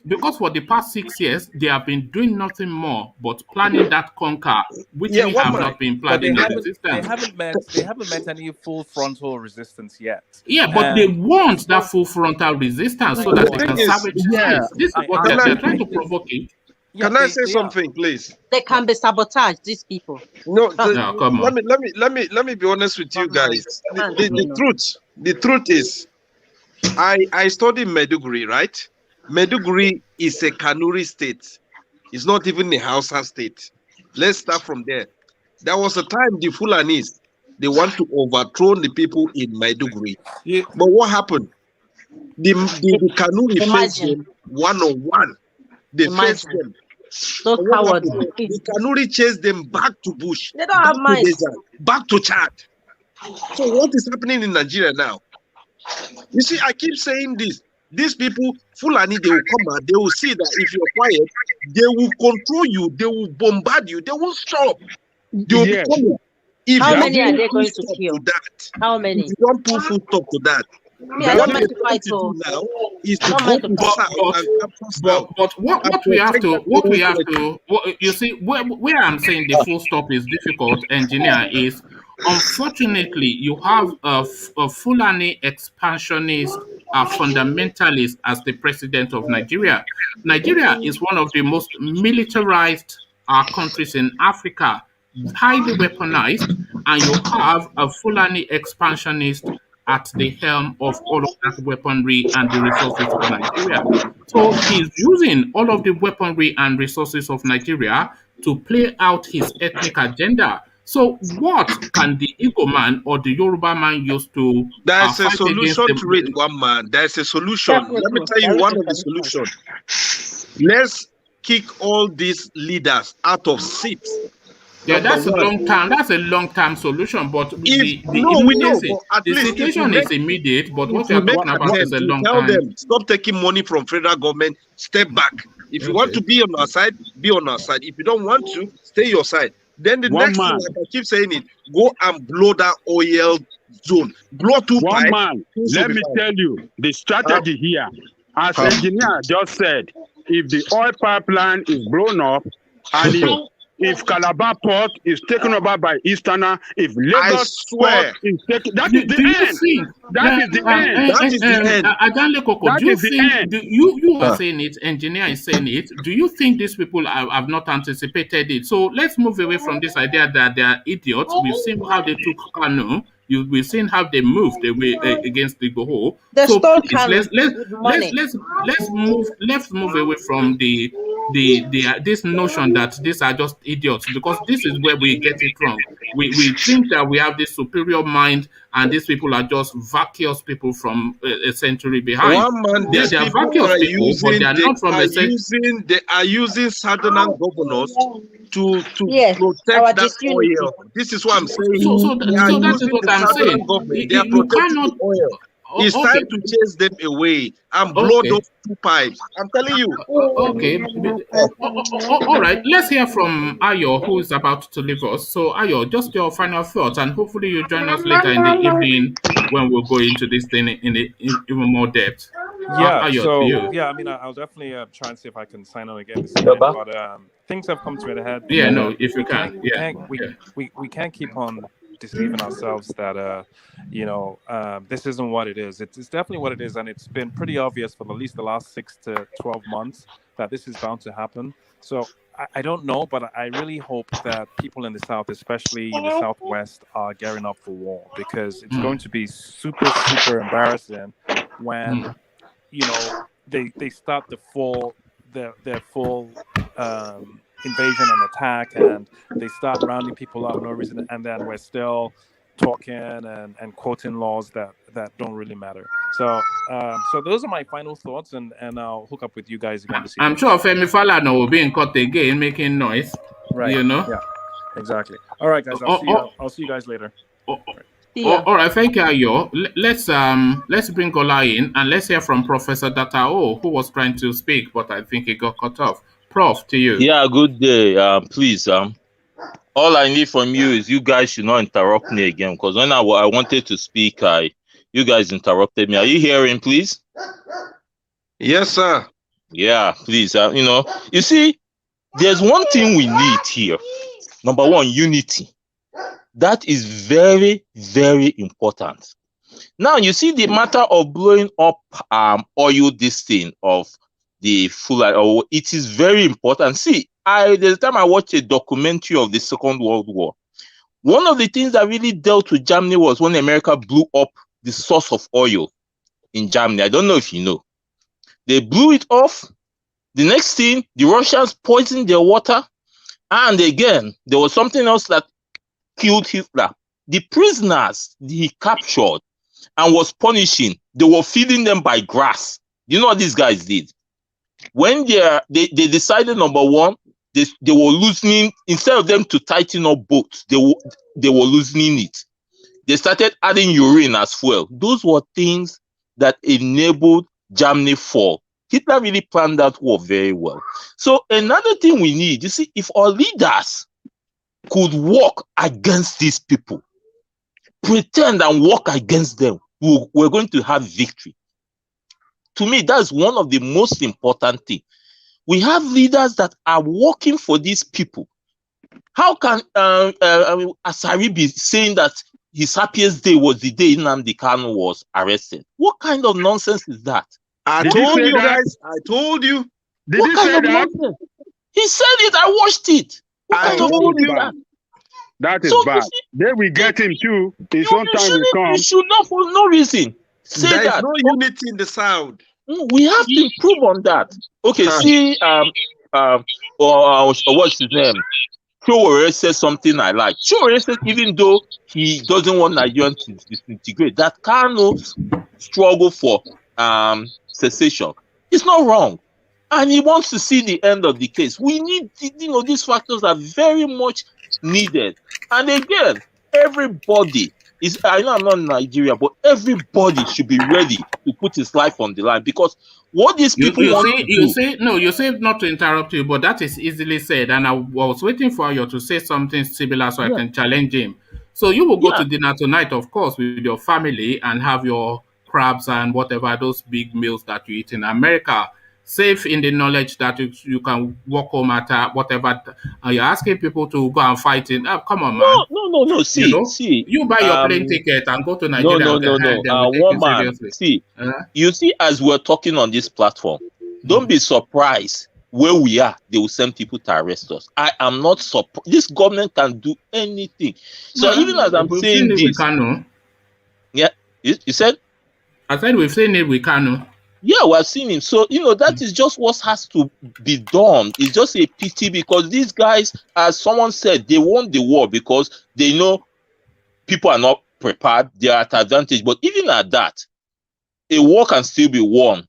Because for the past 6 years they have been doing nothing more but planning that conquer, which we have not been planning in existence. They haven't met any full frontal resistance yet. Yeah, but they want that full frontal resistance so that they can savage the This is what they're trying to provoke it. Can I say something, please? They can be sabotaged, these people. No, come on. Let me be honest with you guys. The truth is, I studied Maiduguri, right? Maiduguri is a Kanuri state. It's not even a Hausa state. Let's start from there. There was a time the Fulanis, they want to overthrow the people in Maiduguri. Yeah. But what happened? The Kanuri faced them one-on-one. They faced them. So cowards. The Kanuri chased them back to bush. They don't have minds. Back to Chad. So what is happening in Nigeria now? You see, I keep saying this. These people, Fulani, they will come out. They will see that if you're quiet, they will control you. They will bombard you. They won't stop. They will be coming. How many are they going to kill? How many? If you don't put full stop to that, I don't mind to fight for. Now is to but what we have to, you see, where I'm saying the full stop is difficult, engineer, is unfortunately you have a Fulani expansionist, a fundamentalist as the president of Nigeria. Nigeria is one of the most militarized countries in Africa, highly weaponized, and you have a Fulani expansionist at the helm of all of that weaponry and the resources of Nigeria. So he's using all of the weaponry and resources of Nigeria to play out his ethnic agenda. So what can the Igbo man or the Yoruba man use to There's a fight against solution to it, the... one man. There's a solution. Let me Definitely, tell you there is one a of the solution. solutions. Let's kick all these leaders out of seats. Yeah, Number that's a one. long term. That's a long term solution, but the No, we know, immediacy, but at the least situation is immediate. But what if we you are make talking about is attempt a to long tell time. them stop taking money from federal government, step back. If you want Okay. to be on our side, be on our side. If you don't want to, stay your side. Then the One next thing, man. like I keep saying it, go and blow that oil zone. Blow 2 One pipes. man, things will let be me fine. tell you the strategy here. As Huh? engineer just said, if the oil pipeline is blown up and if Calabar port is taken over by Easterner, if I Lagos swear. port is taken, that Do is the you end. think That is the end. That is the end. Ajanle Koko, That do you is the think end. you are Huh. saying it, engineer is saying it? Do you think these people have not anticipated it? So let's move away from this idea that they are idiots. We've seen how they took Kanu. We've seen how they moved away against the Igboho. The So stone please cannon with money. let's move away from the this notion that these are just idiots, because this is where we get it wrong. We think that we have this superior mind and these people are just vacuous people from a century behind. One man, They these are people vacuous are people, but they are not from a century. they are using southern governors to Yes, our protect that disunity. oil. This is what I'm saying. So They are that is using what the I'm southern saying. government. They are You protecting the cannot. oil. It's Okay, time to chase them away and blow okay. those 2 pipes. I'm telling you. Okay. All right. Let's hear from Ayo, who is about to leave us. So, Ayo, just your final thoughts, and hopefully you join us later in the evening when we'll go into this thing in even more depth. Yeah. Ayo, to So you. yeah, I mean, I'll definitely try and see if I can sign on again this evening. But things have come to an head. Yeah, And, no, if you can. we can't keep on deceiving ourselves that this isn't what it is. It's definitely what it is, and it's been pretty obvious for at least the last 6 to 12 months that this is bound to happen. So I don't know, but I really hope that people in the South, especially in the Southwest, are gearing up for war, because it's going to be super embarrassing when they start their full invasion and attack, and they start rounding people up for no reason, and then we're still talking and quoting laws that don't really matter. So those are my final thoughts, and I'll hook up with you guys again this evening. I'm sure Femi Falana will be in court again making noise. Right. Yeah. Exactly. All right, guys. I'll see you guys later. All right, thank you, Ayo. Let's bring Ola in and let's hear from Professor Datao, who was trying to speak, but I think he got cut off. Prof, to you. Yeah, good day. Please, all I need from you is you guys should not interrupt me again, because when I wanted to speak, you guys interrupted me. Are you hearing, please? Yes, sir. Yeah, please. You see, there's one thing we need here. Number one, unity. That is very, very important. Now, you see the matter of blowing up oil, this thing of the Fulani, it is very important. See, there's a time I watched a documentary of the Second World War. One of the things that really dealt with Germany was when America blew up the source of oil in Germany. I don't know if you know. They blew it off. The next thing, the Russians poisoned their water. And again, there was something else that killed Hitler. The prisoners he captured and was punishing, they were feeding them by grass. You know what these guys did? When they decided, number one, they were loosening, instead of them to tighten up boats, they were loosening it. They started adding urine as fuel. Those were things that enabled Germany fall. Hitler really planned that war very well. So another thing we need, you see, if our leaders could work against these people, pretend and work against them, we're going to have victory. To me, that's one of the most important things. We have leaders that are working for these people. How can Asari be saying that his happiest day was the day Nnamdi Kanu was arrested? What kind of nonsense is that? I told you guys. I told you. Did he say that? Nonsense? He said it. I watched it. What I kind of told thing is you. that? That is So you bad. see, Then we get him too. His you own time will you come. should not for no reason say There is that. no unity in the South. We have to improve on that. Okay, Huh. see, or what's his name? Showore said something I like. Showore said even though he doesn't want Nigerians to disintegrate, that Kano struggle for cessation is not wrong, and he wants to see the end of the case. We need, these factors are very much needed. And again, everybody is, I know I'm not in Nigeria, but everybody should be ready to put his life on the line, because what these people want to do. You say not to interrupt you, but that is easily said. And I was waiting for you to say something similar so I Yeah, can challenge him. So you will go yeah. to dinner tonight, of course, with your family and have your crabs and whatever those big meals that you eat in America. Safe in the knowledge that you can walk home at whatever. And you're asking people to go and fight in. Oh, come on, man. No. You know, See. you buy your plane ticket and go to No, Nigeria no, and get no, hired no. there. We take One it man. seriously. See, Uh, you see, as we're talking on this platform, don't be surprised where we are. They will send people to arrest us. I am not surprised. This government can do anything. So even as I'm we've seen saying it with this, Kano. yeah, you said, I said we've seen it with Kano. yeah, we have seen him. So, that is just what has to be done. It's just a pity, because these guys, as someone said, they won the war because they know people are not prepared. They are at advantage. But even at that, a war can still be won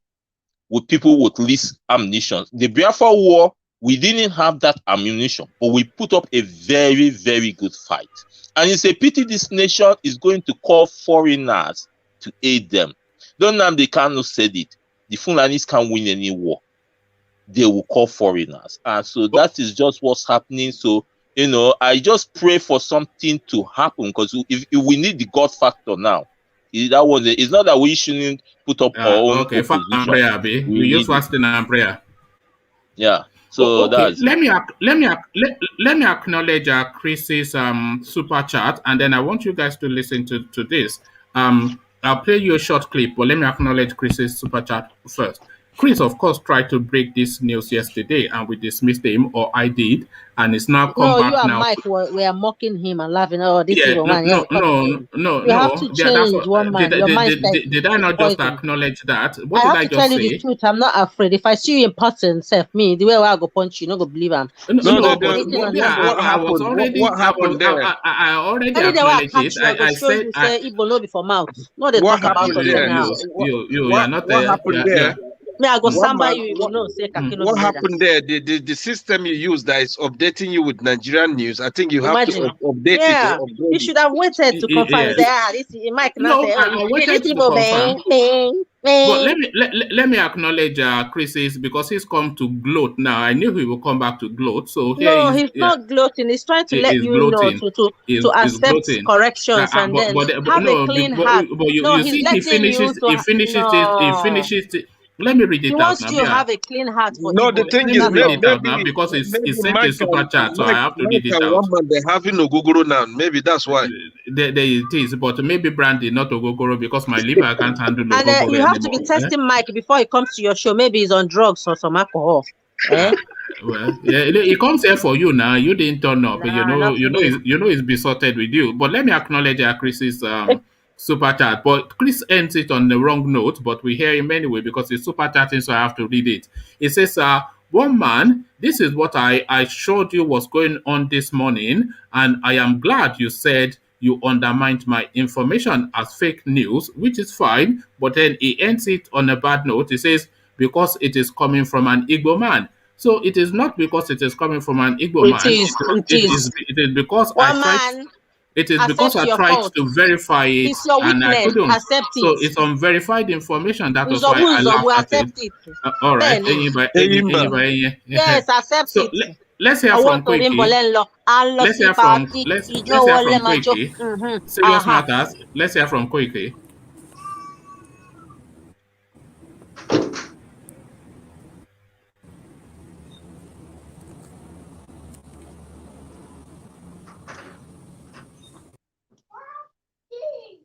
with people with least ammunition. The Biafra war, we didn't have that ammunition, but we put up a very, very good fight. And it's a pity this nation is going to call foreigners to aid them. Don't Nnamdi Kanu said it. The Fulanis can't win any war. They will call foreigners. And so that is just what's happening. So, I just pray for something to happen, because if we need the God factor now, it's not that we shouldn't put up our own Okay, fast and opposition. prayer, B. We We use need it. fasting and prayer. Yeah. So Okay, that's it. let me acknowledge Chris's super chat, and then I want you guys to listen to this. I'll play you a short clip, but let me acknowledge Chris's super chat first. Chris, of course, tried to break this news yesterday, and we dismissed him, or I did, and it's now come No, you back and now. Mike were mocking him and laughing. Oh, this Yeah, evil man. Yeah, you have to That's change one man. Your mindset did I is not just poison. acknowledge that? I What did have I to just tell you the say? truth. I'm not afraid. If I see you in person, self me, the way I go punch you, no go believe him. No, See, No, go waiting on yeah, them. Go. what I was happened? already, What happened there? I already Any day when I acknowledged it. catch you, I go show you. Say Igbo no be for mouth. No, they What talk about happened us there? anyhow. You are not What happened there? Me, I go One stand by man. you. You go know. Say Kakino What be murder. happened there? The system you use that is updating you with Nigerian news. I think you have to Imagine. update it Yeah, or you upgrade it. should have waited to confirm. Yes. Say, this Mike not No, say, I this waited to Igbo confirm. bang. But let me acknowledge Chris's, because he's come to gloat now. I knew he will come back to gloat. So here No, he's he's not gloating. He's trying to he let is you know gloating. to Is accept gloating. corrections and then have a No, clean heart. but No, you he's see letting you to he no. finishes it. Let me read He it out wants now. you to Yeah. have a clean heart for No, the Igbo. thing Let is, me That's read all. it out now because he sent a super chat, so I have to read it Mike and out. one man they're having Oguguru now. Maybe that's why. There it is, but maybe brandy, not Ogogoro, because my liver can't handle And Ogogoro you have to be anymore. testing Mike before he comes to your show. Maybe he's on drugs or some alcohol. Eh? Well, yeah, he comes here for you now. You didn't turn up. Nah, not for me. He's besotted with you. But let me acknowledge Chris's super chat. But Chris ends it on the wrong note, but we hear him anyway because he's super chatting, so I have to read it. It says, one man, this is what I showed you was going on this morning, and I am glad you said you undermined my information as fake news, which is fine. But then he ends it on a bad note. He says, because it is coming from an Igbo man. So it is not because it is coming from an Igbo It man. is. It is because One man, accept I your tried fault. to verify it It's your and I weakness. couldn't. Accept So it. it's unverified information. That was Uzo why I will laughed at it. accept it. All right. Benny. Yes, accept So it. let's hear I from want to rim Quickie. bolenlo. Let's hear from Quickie. Serious matters. Let's hear from Quickie.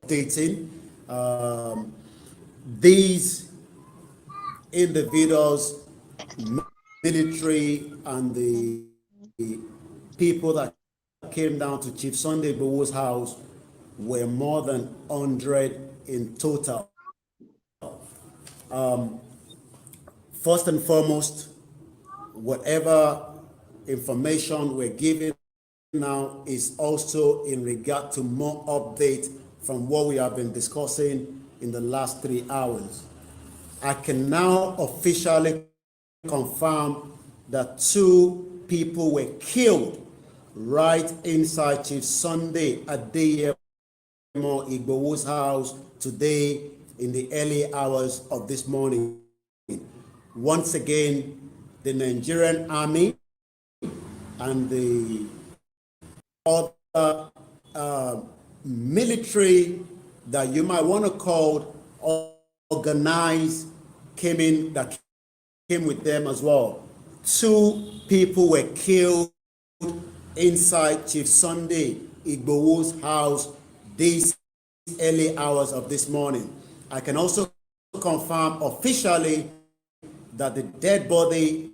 Dating these individuals military and the people that came down to Chief Sunday Igboho's house were more than 100 in total. First and foremost, whatever information we're giving now is also in regard to more update from what we have been discussing in the last 3 hours. I can now officially confirm that 2 people were killed right inside Chief Sunday Adeyemo Igboho's house today in the early hours of this morning. Once again, the Nigerian army and the other military that you might want to call organized came with them as well. 2 people were killed inside Chief Sunday Igboho's house these early hours of this morning. I can also confirm officially that the dead body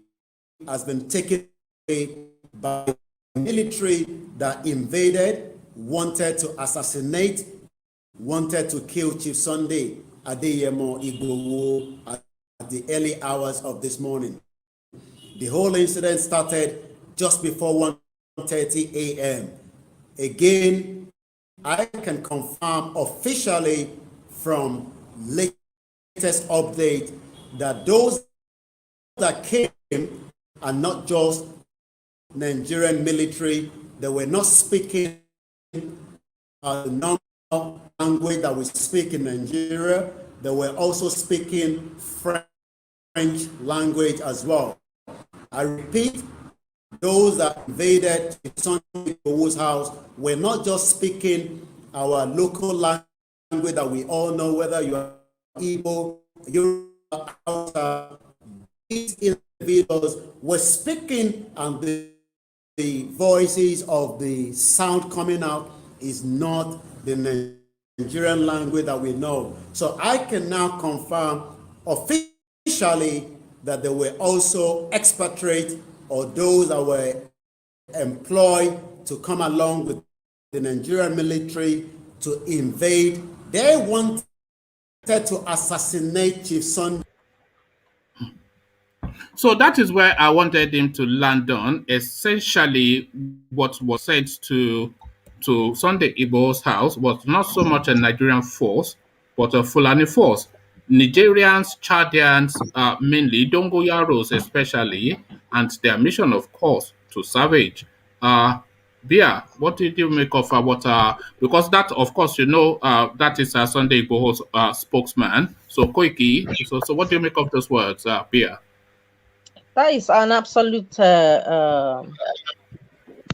has been taken away by the military that invaded, wanted to assassinate, wanted to kill Chief Sunday Adeyemo Igboho at the early hours of this morning. The whole incident started just before 1:30 a.m. Again, I can confirm officially from latest update that those that came are not just Nigerian military. They were not speaking the normal language that we speak in Nigeria. They were also speaking French language as well. I repeat, those that invaded Sunday Igboho's house were not just speaking our local language that we all know, whether you are Igbo, Yoruba, Hausa. These individuals were speaking, and the voices of the sound coming out is not the Nigerian language that we know. So I can now confirm officially that there were also expatriates or those that were employed to come along with the Nigerian military to invade. They wanted to assassinate Chief Sunday. So that is where I wanted him to land on. Essentially, what was said to Sunday Igboho's house was not so much a Nigerian force, but a Fulani force. Nigerians, Chadians, mainly Dongoyaros especially, and their mission, of course, to savage. Bia, what did you make of what? Because that, of course, that is Sunday Igboho's spokesman. So Koiki. So what do you make of those words, Bia? That is an absolute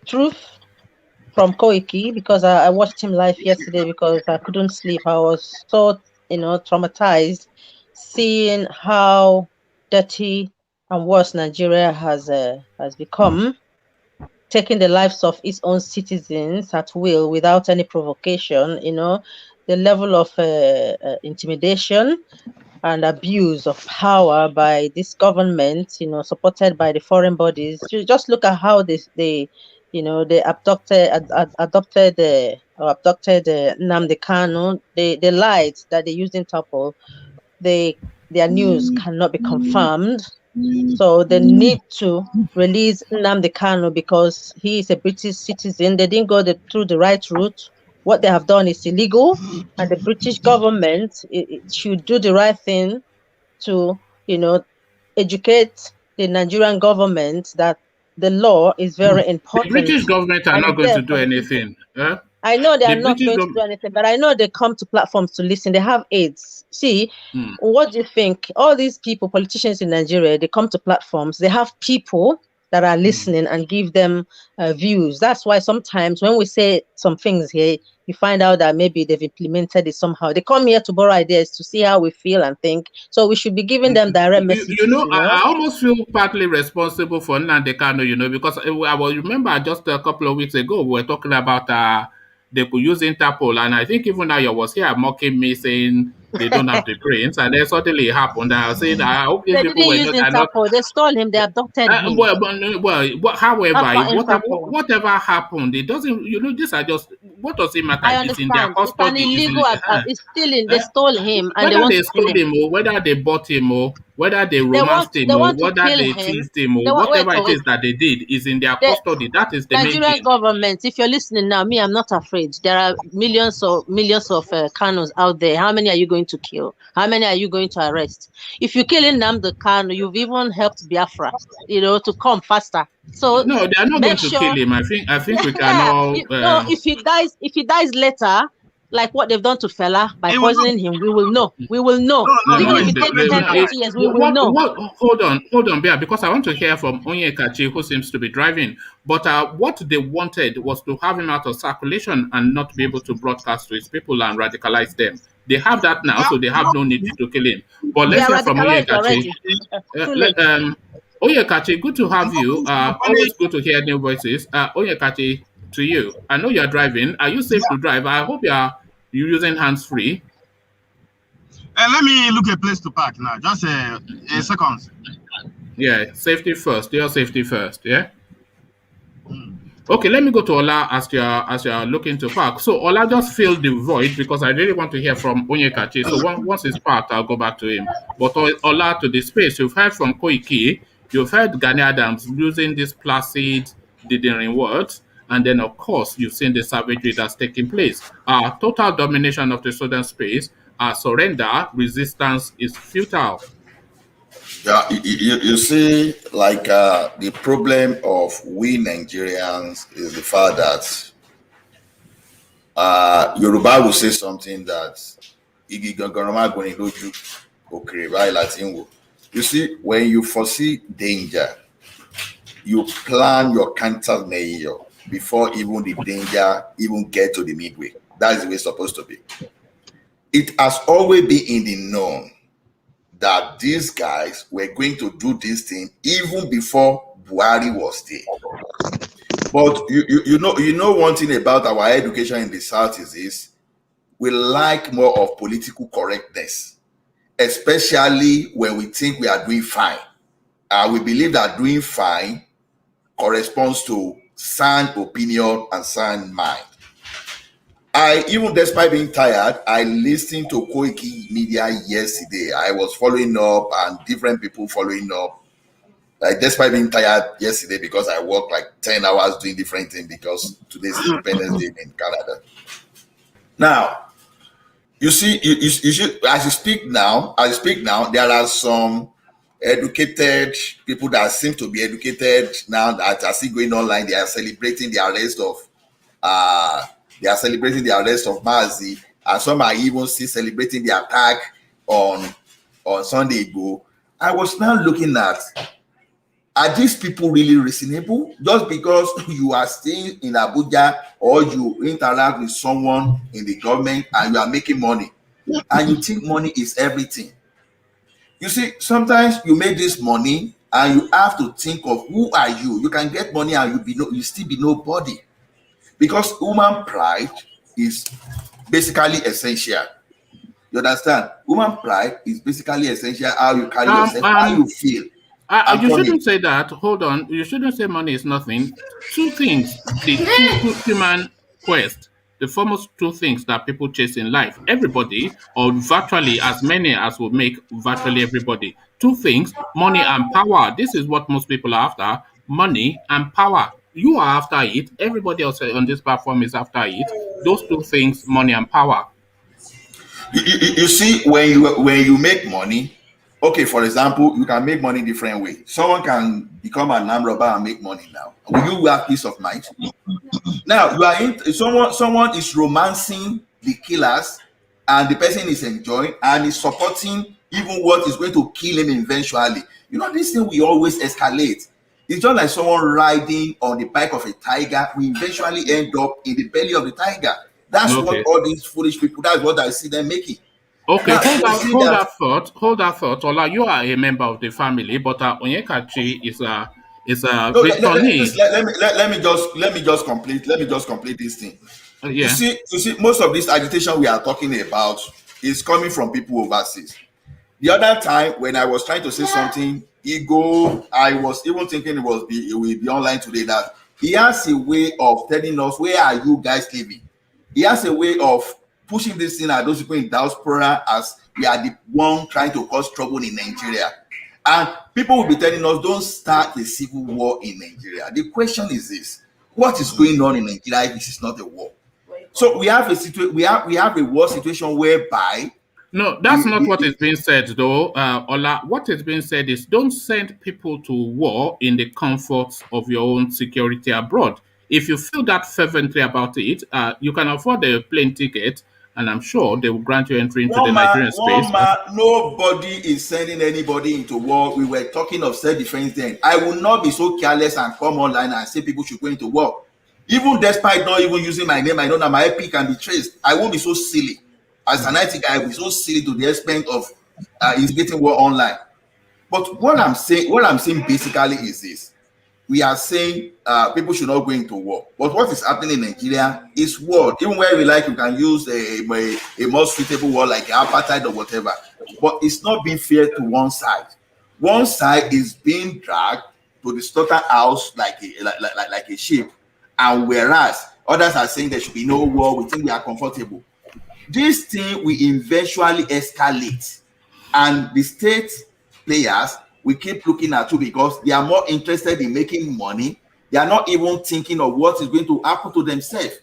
truth from Koiki, because I watched him live yesterday because I couldn't sleep. I was so traumatized seeing how dirty and worse Nigeria has become, taking the lives of its own citizens at will without any provocation. The level of intimidation and abuse of power by this government, supported by the foreign bodies. You just look at how they adopted Nnamdi Kanu. They lied that they used Interpol. Their news cannot be confirmed. So they need to release Nnamdi Kanu because he is a British citizen. They didn't go through the right route. What they have done is illegal, and the British government it should do the right thing to, educate the Nigerian government that the law is very important. The British government are not going to do anything. I know they are not going to do anything, but I know they come to platforms to listen. They have aides. See, what do you think? All these people, politicians in Nigeria, they come to platforms. They have people that are listening and give them views. That's why sometimes when we say some things here, you find out that maybe they've implemented it somehow. They come here to borrow ideas to see how we feel and think. So we should be giving them direct messages. I almost feel partly responsible for Nnamdi Kanu, because I will remember just a couple of weeks ago, we were talking about they could use Interpol. And I think even now you was here mocking me saying they don't have the brains, and then suddenly it happened. And I was saying, I hope these They people didn't were use not, are not. Interpol. They stole him. They abducted him. However, That's not Interpol. whatever happened, it doesn't. These are just. What does it matter? I It's in their understand. It's an custody. illegal. It's stealing. They Eh? stole him and they Whether want they to kill stole him. him or whether they bought him or whether they They want. romanced him They or want to whether kill they him. teased him They or want. Wait. whatever it Wait. is that they did is in their The custody. That is the main Nigerian thing. government, if you're listening now, me, I'm not afraid. There are millions of Kanos out there. How many are you going to kill? How many are you going to arrest? If you're killing the Kano, you've even helped Biafra, to come faster. So No, they are not going make to kill sure. him. I think we can Yeah, all. no, if he dies later, like what they've done to Fela by He will not. poisoning him, we will know. We will know. No, No, Even no. if it takes 10, No, 20 years, we will know. hold on, Bia, because I want to hear from Onyekachi, who seems to be driving. But what they wanted was to have him out of circulation and not be able to broadcast to his people and radicalize them. They have that now, so they have no need to kill him. But They let's are hear from radicalized Onyekachi. already. Too late. Oyekachi, good to have you. Always good to hear new voices. Oyekachi, to you. I know you're driving. Are you safe to drive? I hope you're using hands free. Let me look a place to park now. Just a second. Yeah, safety first. Your safety first. Yeah. Okay, let me go to Ola as you're looking to park. So Ola just filled the void because I really want to hear from Onyekachi. So once it's parked, I'll go back to him. But Ola, to the space, you've heard from Koiki, you've heard Gani Adams using these placid, dithering words, and then of course you've seen the savagery that's taking place. Total domination of the southern space, surrender, resistance is futile. Yeah, you see, like the problem of we Nigerians is the fact that Yoruba will say something that igi gangan going to do okay, right? Latin. You see, when you foresee danger, you plan your countermeasure before even the danger even get to the midway. That is the way it's supposed to be. It has always been in the known that these guys were going to do this thing even before Buhari was there. But you know one thing about our education in the South is this: we like more of political correctness, especially when we think we are doing fine. We believe that doing fine corresponds to sound opinion and sound mind. Even despite being tired, I listened to Koiki Media yesterday. I was following up and different people following up. Like despite being tired yesterday because I worked like 10 hours doing different things because today's Independence Day in Canada. Now, you see, you should, as you speak now, there are some educated people that seem to be educated now that are still going online. They are celebrating the arrest of Mazi, and some are even still celebrating the attack on Sunday ago. I was now looking at, are these people really reasonable? Just because you are staying in Abuja or you interact with someone in the government and you are making money and you think money is everything. You see, sometimes you make this money and you have to think of who are you. You can get money and you still be nobody. Because human pride is basically essential. You understand? Human pride is basically essential. How you carry yourself, how you feel. You shouldn't say that. Hold on. You shouldn't say money is nothing. Two things. The two human quest. The foremost two things that people chase in life. Everybody, or virtually as many as will make virtually everybody. Two things, money and power. This is what most people are after. Money and power. You are after it. Everybody else on this platform is after it. Those two things, money and power. You see, when you make money, okay, for example, you can make money different way. Someone can become an armed robber and make money now. Will you have peace of mind? Now you are someone is romancing the killers, and the person is enjoying and is supporting even what is going to kill him eventually. You know, this thing will always escalate. It's just like someone riding on the back of a tiger. We eventually end up in the belly of the tiger. That's Okay. what all these foolish people, that's what I see them making. Okay, Now, hold that thought. Ola, you are a member of the family, but Onyekachi is a No, Victorine. let me just complete this thing. You Yeah. see, most of this agitation we are talking about is coming from people overseas. The other time when I was trying to say something, I was even thinking it will be online today, that he has a way of telling us, where are you guys living? He has a way of pushing this thing at those people in diaspora as we are the one trying to cause trouble in Nigeria. And people will be telling us, don't start a civil war in Nigeria. The question is this: what is going on in Nigeria if this is not a war? So we have a war situation whereby No, that's not what is being said, though, Ola. What is being said is, don't send people to war in the comforts of your own security abroad. If you feel that fervently about it, you can afford a plane ticket, and I'm sure they will grant you entry into the Nigerian space. Nobody is sending anybody into war. We were talking of self-defense then. I will not be so careless and come online and say people should go into war. Even despite not even using my name, I know that my IP can be traced. I won't be so silly. As an IT guy, I will be so silly to the extent of instigating war online. But what I'm saying basically is this: we are saying people should not go into war. But what is happening in Nigeria is war. Even where we like, you can use a more suitable word like apartheid or whatever. But it's not being fair to one side. One side is being dragged to the slaughterhouse like a sheep, and whereas others are saying there should be no war, we think we are comfortable. This thing will eventually escalate, and the state players we keep looking at you because they are more interested in making money. They are not even thinking of what is going to happen to themselves.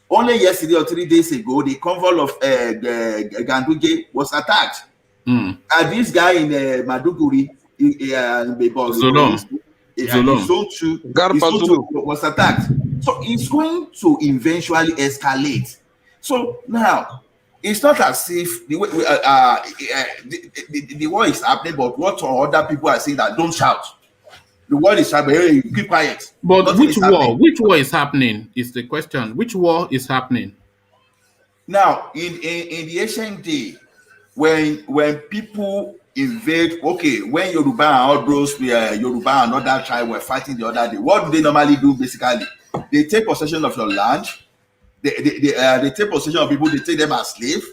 Only yesterday or 3 days ago, the convoy of Ganduje was attacked. And this guy in Maduguri, his zone 2 was attacked. So it's going to eventually escalate. So now, it's not as if the war is happening, but what other people are saying that don't shout. The war is happening, hey, keep quiet. But nothing which war? Which war is happening is the question. Which war is happening? Now, in the ancient day, when people invade, okay, when Yoruba and all those Yoruba and other tribe were fighting the other day, what do they normally do basically? They take possession of your land. They take possession of people, they take them as slaves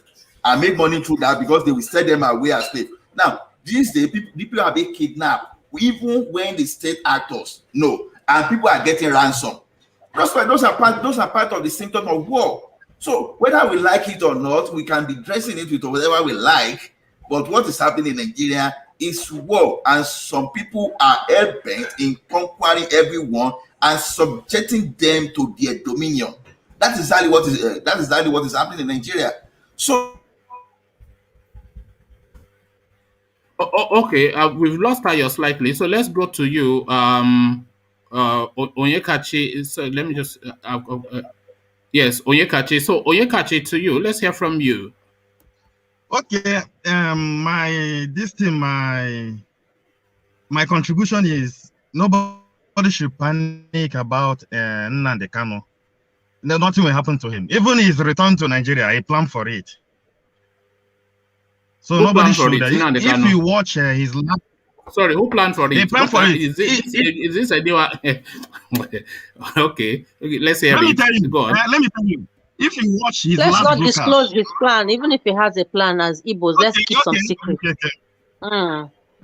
and make money through that because they will sell them away as slaves. Now, these days, people are being kidnapped, even when the state actors know, and people are getting ransom. Those are part of the symptom of war. So whether we like it or not, we can be dressing it with whatever we like, but what is happening in Nigeria is war, and some people are hell-bent in conquering everyone and subjecting them to their dominion. That is exactly what is happening in Nigeria. So, okay, we've lost Ayo slightly, so let's go to you, Onyekachi. So let me just, yes, Onyekachi. So Onyekachi, to you, let's hear from you. Okay, my contribution is nobody should panic about Nnamdi Kanu. Nothing will happen to him. Even his return to Nigeria, he planned for it. So who nobody should. If you watch his last. Sorry, who planned for it? They planned for it. Is this a new? Okay, let's hear it. Let me tell you. If you watch his let's last not disclose his plan, even if he has a plan as Igbos. Let's keep some secret.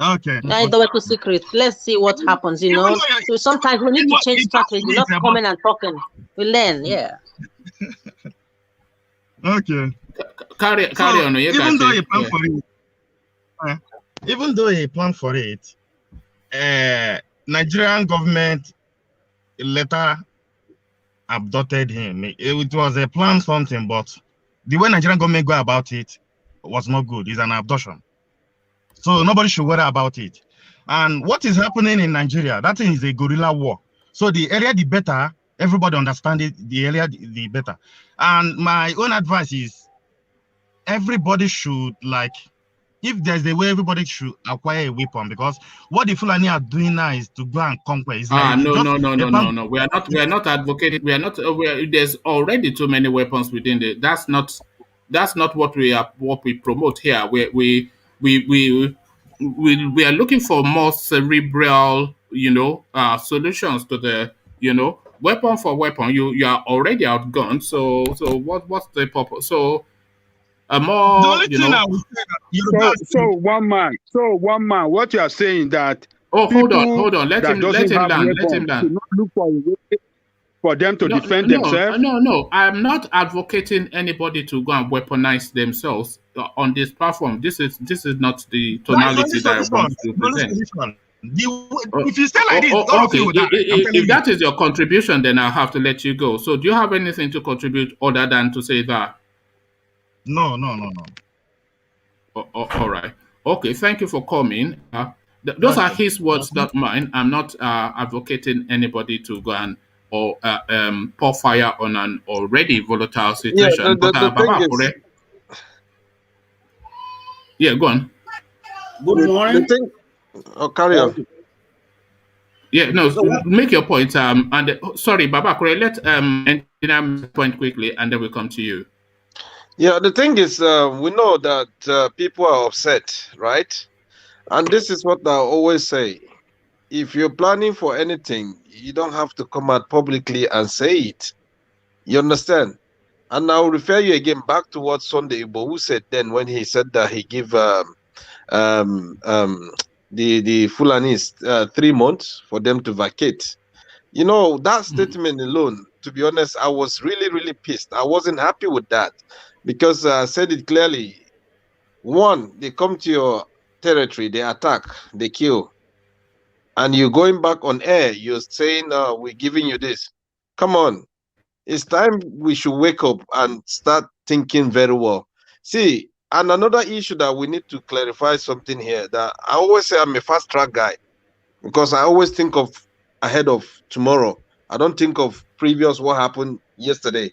Okay. They were too secret. Let's see what happens. So sometimes we need to change strategy. Not coming and talking. We learn. Yeah. Okay. Carry on. Even though he planned for it, even though he planned for it, Nigerian government later abducted him. It was a plan something, but the way Nigerian government go about it was not good. It's an abduction. So nobody should worry about it. And what is happening in Nigeria, that is a guerrilla war. So the earlier the better, everybody understand it, the earlier the better. And my own advice is everybody should, like, if there's a way, everybody should acquire a weapon, because what the Fulani are doing now is to go and conquer. It's like no. We are not advocating. There's already too many weapons within the. That's not what we promote here. We are looking for more cerebral, solutions to the, weapon for weapon. You are already outgunned. So what's the purpose? So a The more, only you thing I know. would say that Yoruba So one man, what you are saying that Oh, people hold on. Let that him doesn't have land. Let him weapons should land. not look for a way for them to No, defend no, themselves. no. I'm not advocating anybody to go and weaponize themselves on this platform. This is not the that is tonality only that I want solution. to The only present. solution. If you stay like this, all of Okay. you will die. I'm telling If you. that is your contribution, then I'll have to let you go. So, do you have anything to contribute other than to say that? No. All right. Okay. Thank you for coming. Those are Okay. his words, not mine. I'm not advocating anybody to go and pour fire on an already volatile Yeah, situation. But the thing Baba is, Kure, yeah, go on. Good the morning. thing. Oh, carry on. Okay. Yeah, no, So what? make your point. Sorry, Baba Kure, let engineer make his point quickly, and then we come to you. Yeah, the thing is, we know that people are upset, right? And this is what I always say. If you're planning for anything, you don't have to come out publicly and say it. You understand? And I'll refer you again back to what Sunday Igboho said then when he said that he give the Fulanis 3 months for them to vacate. You know, that statement alone, to be honest, I was really, really pissed. I wasn't happy with that because I said it clearly. One, they come to your territory, they attack, they kill, and you're going back on air, you're saying, we're giving you this. Come on. It's time we should wake up and start thinking very well. See, and another issue that we need to clarify something here that I always say I'm a fast track guy because I always think of ahead of tomorrow. I don't think of previous what happened yesterday.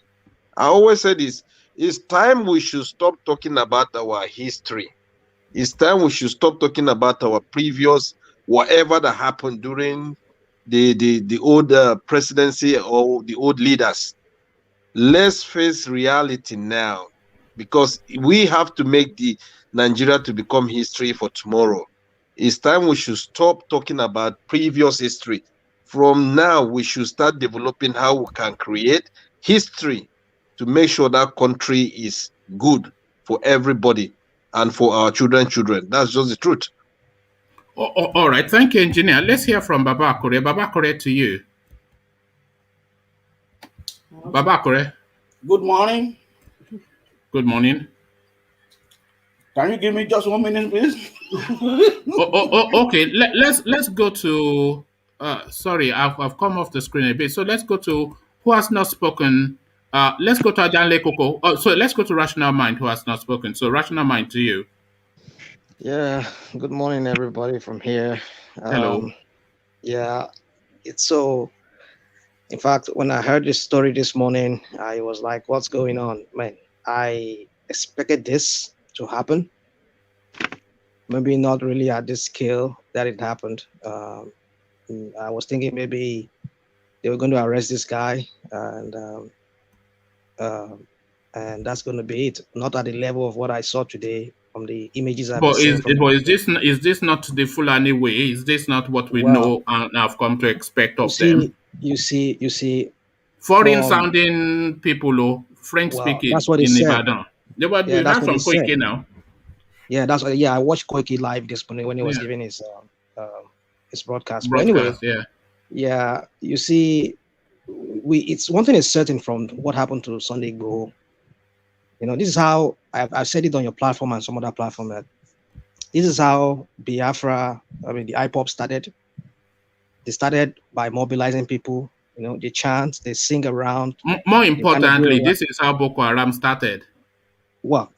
I always say this, it's time we should stop talking about our history. It's time we should stop talking about our previous whatever that happened during the old presidency or the old leaders. Let's face reality now because we have to make the Nigeria to become history for tomorrow. It's time we should stop talking about previous history. From now, we should start developing how we can create history to make sure that country is good for everybody and for our children. That's just the truth. All right. Thank you, engineer. Let's hear from Baba Kure. Baba Kure, to you. Baba Kure. Good morning. Good morning. Can you give me just 1 minute, please? Okay. Let's go to. Sorry, I've come off the screen a bit. So let's go to who has not spoken. Let's go to Ajanle Koko. Oh, so let's go to Rational Mind, who has not spoken. So Rational Mind, to you. Yeah, good morning, everybody from here. Hello. Yeah, it's so. In fact, when I heard this story this morning, I was like, "What's going on, man?" I expected this to happen. Maybe not really at this scale that it happened. I was thinking maybe they were going to arrest this guy, and that's going to be it. Not at the level of what I saw today from the images I've been But seeing from. is this not the Fulani way? Is this not what we Well, know and have come to expect you of them? see, you see, Foreign from sounding people, French well, speaking that's what he in said. Ibadan. They were Yeah, that's that's what he from said. Koike now. Yeah, that's what. Yeah, I watched Koiki live this morning when he was Yeah. giving his broadcast. But anyway, yeah, you see, it's one thing is certain from what happened to Sunday Igboho. You know, this is how I've said it on your platform and some other platform that this is how Biafra, I mean, the IPOP started. They started by mobilizing people. You know, they chant, they sing around. More they kind of importantly, this is how Boko Haram started. Well,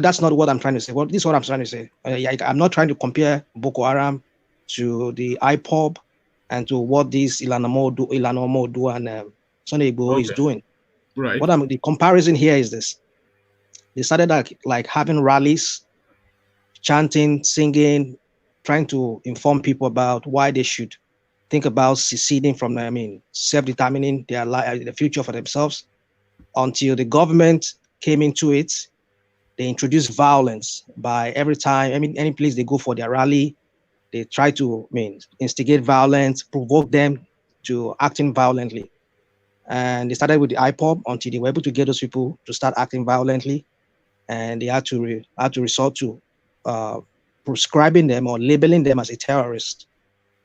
that's not what I'm trying to say. Well, this is what I'm trying to say. I'm not trying to compare Boko Haram to the IPOB and to what this Ilanomo do and Sunday Igboho is doing. Right. The comparison here is this. They started like having rallies, chanting, singing, trying to inform people about why they should think about seceding from, self-determining their life, the future for themselves, until the government came into it. They introduce violence by every time, any place they go for their rally, they try to instigate violence, provoke them to acting violently. And they started with the IPOB until they were able to get those people to start acting violently. and they had to resort to prescribing them or labeling them as a terrorist.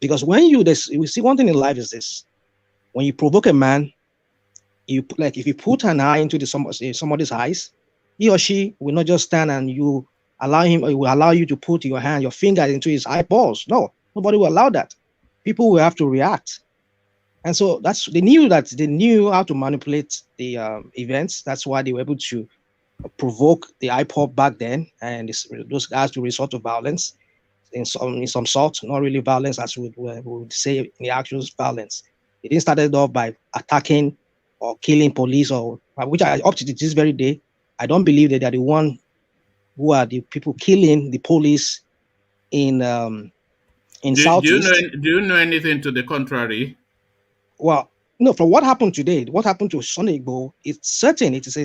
Because when you see one thing in life is this: when you provoke a man, if you put an eye into somebody's eyes, he or she will not just stand and you allow him, or will allow you to put your finger into his eyeballs. No, nobody will allow that. People will have to react. And so they knew how to manipulate the events. That's why they were able to provoke the IPOB back then, and those guys to resort to violence in some sort, not really violence as we would say in the actual violence. It didn't start off by attacking or killing police, or which up to this very day, I don't believe that they are the one who are the people killing the police in Southeast. Do you know anything to the contrary? Well, no. From what happened today, what happened to Sunday Igboho, it's certain. It's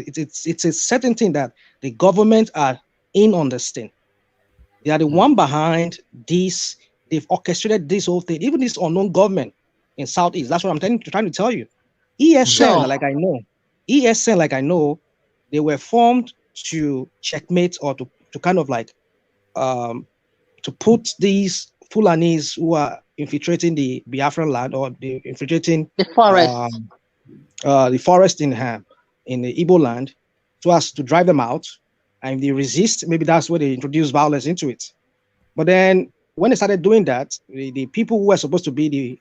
a certain thing that the government are in on this thing. They are the one behind this. They've orchestrated this whole thing. Even this unknown government in Southeast. That's what I'm trying to tell you. ESN, like I know, they were formed to checkmate or to kind of like to put these Fulanis who are infiltrating the Biafran land, or the infiltrating the forest, the forest in the Igbo land, so as to drive them out. And if they resist, maybe that's where they introduce violence into it. But then when they started doing that, the people who were supposed to be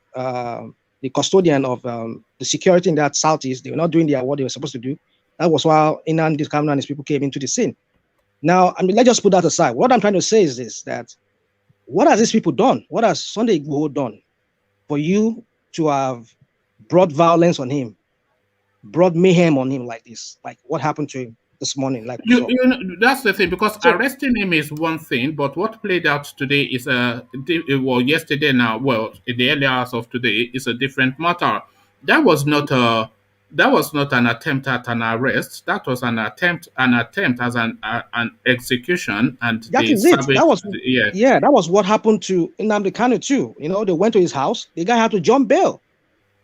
the custodian of the security in that Southeast, they were not doing what they were supposed to do. That was why Nnamdi Kanu and his people came into the scene. Now, I mean, let's just put that aside. What I'm trying to say is this: that what has these people done? What has Sunday Igboho done for you to have brought violence on him, brought mayhem on him like this? Like what happened to him this morning? Like you know, that's the thing, because arresting him is one thing, but what played out today is yesterday now, in the early hours of today, is a different matter. That was not an attempt at an arrest. That was an attempt as an execution, and that is it. That was what happened to Nnamdi Kanu too. You know, they went to his house. The guy had to jump bail.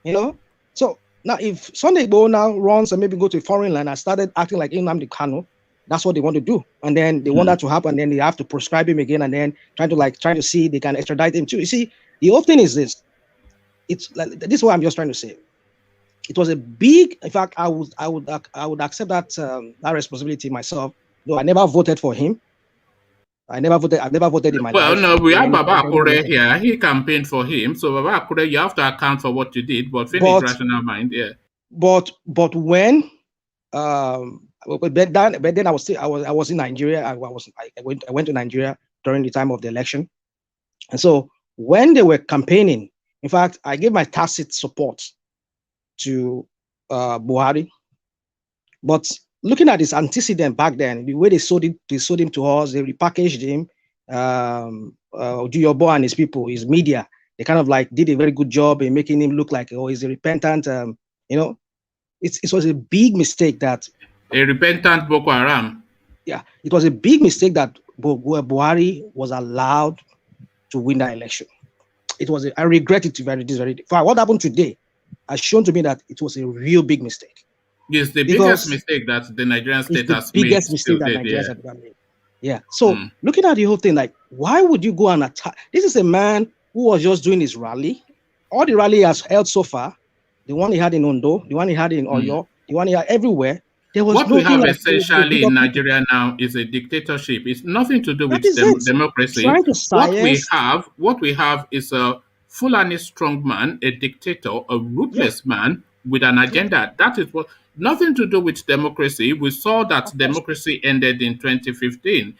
You know, so now if Sunday Igboho now runs and maybe go to a foreign land and started acting like Nnamdi Kanu, that's what they want to do, and then they want that to happen. Then they have to prescribe him again, and then trying to see they can extradite him too. You see, the whole thing is this. It's like this is what I'm just trying to say. It was a big. In fact, I would accept that responsibility myself. Though I never voted for him. I've never voted in my life. Well, no, we have Baba Akure here. He campaigned for him. So Baba Akure, you have to account for what you did. But finish rational mind, yeah. But when but then I was in Nigeria. I went to Nigeria during the time of the election, and so when they were campaigning, in fact, I gave my tacit support to Buhari. But looking at his antecedent back then, the way they sold him to us, they repackaged him. Ojuyobo and his people, his media, they kind of like did a very good job in making him look like he's a repentant. It was a big mistake that a repentant Boko Haram. Yeah, it was a big mistake that Buhari was allowed to win that election. I regret it very. What happened today has shown to me that it was a real big mistake. It's the biggest mistake that the Nigerian state has made. Biggest mistake that Nigerians have made. Yeah. So looking at the whole thing, like, why would you go and attack? This is a man who was just doing his rally. All the rally he has held so far, the one he had in Ondo, the one he had in Oyo, the one he had everywhere. What we have essentially in Nigeria now is a dictatorship. It's nothing to do with democracy. What we have is a Fulani strongman, a dictator, a ruthless man with an agenda. That is what. Nothing to do with democracy. We saw that democracy ended in 2015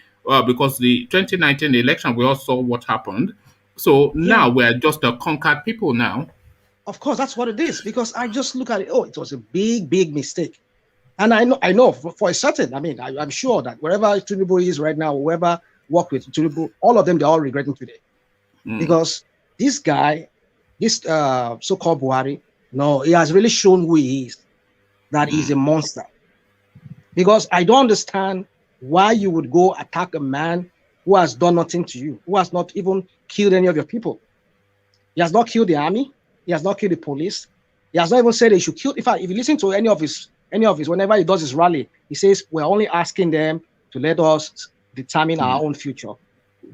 because the 2019 election, we all saw what happened. So now we're just a conquered people now. Of course, that's what it is. Because I just look at it. Oh, it was a big, big mistake. And I know for a certain, I mean, I'm sure that wherever Tinubu is right now, whoever worked with Tinubu, all of them, they're all regretting today. Because this guy, this so-called Buhari, no, he has really shown who he is, that he's a monster. Because I don't understand why you would go attack a man who has done nothing to you, who has not even killed any of your people. He has not killed the army. He has not killed the police. He has not even said he should kill. In fact, if you listen to any of his, whenever he does his rally, he says, we're only asking them to let us determine our own future.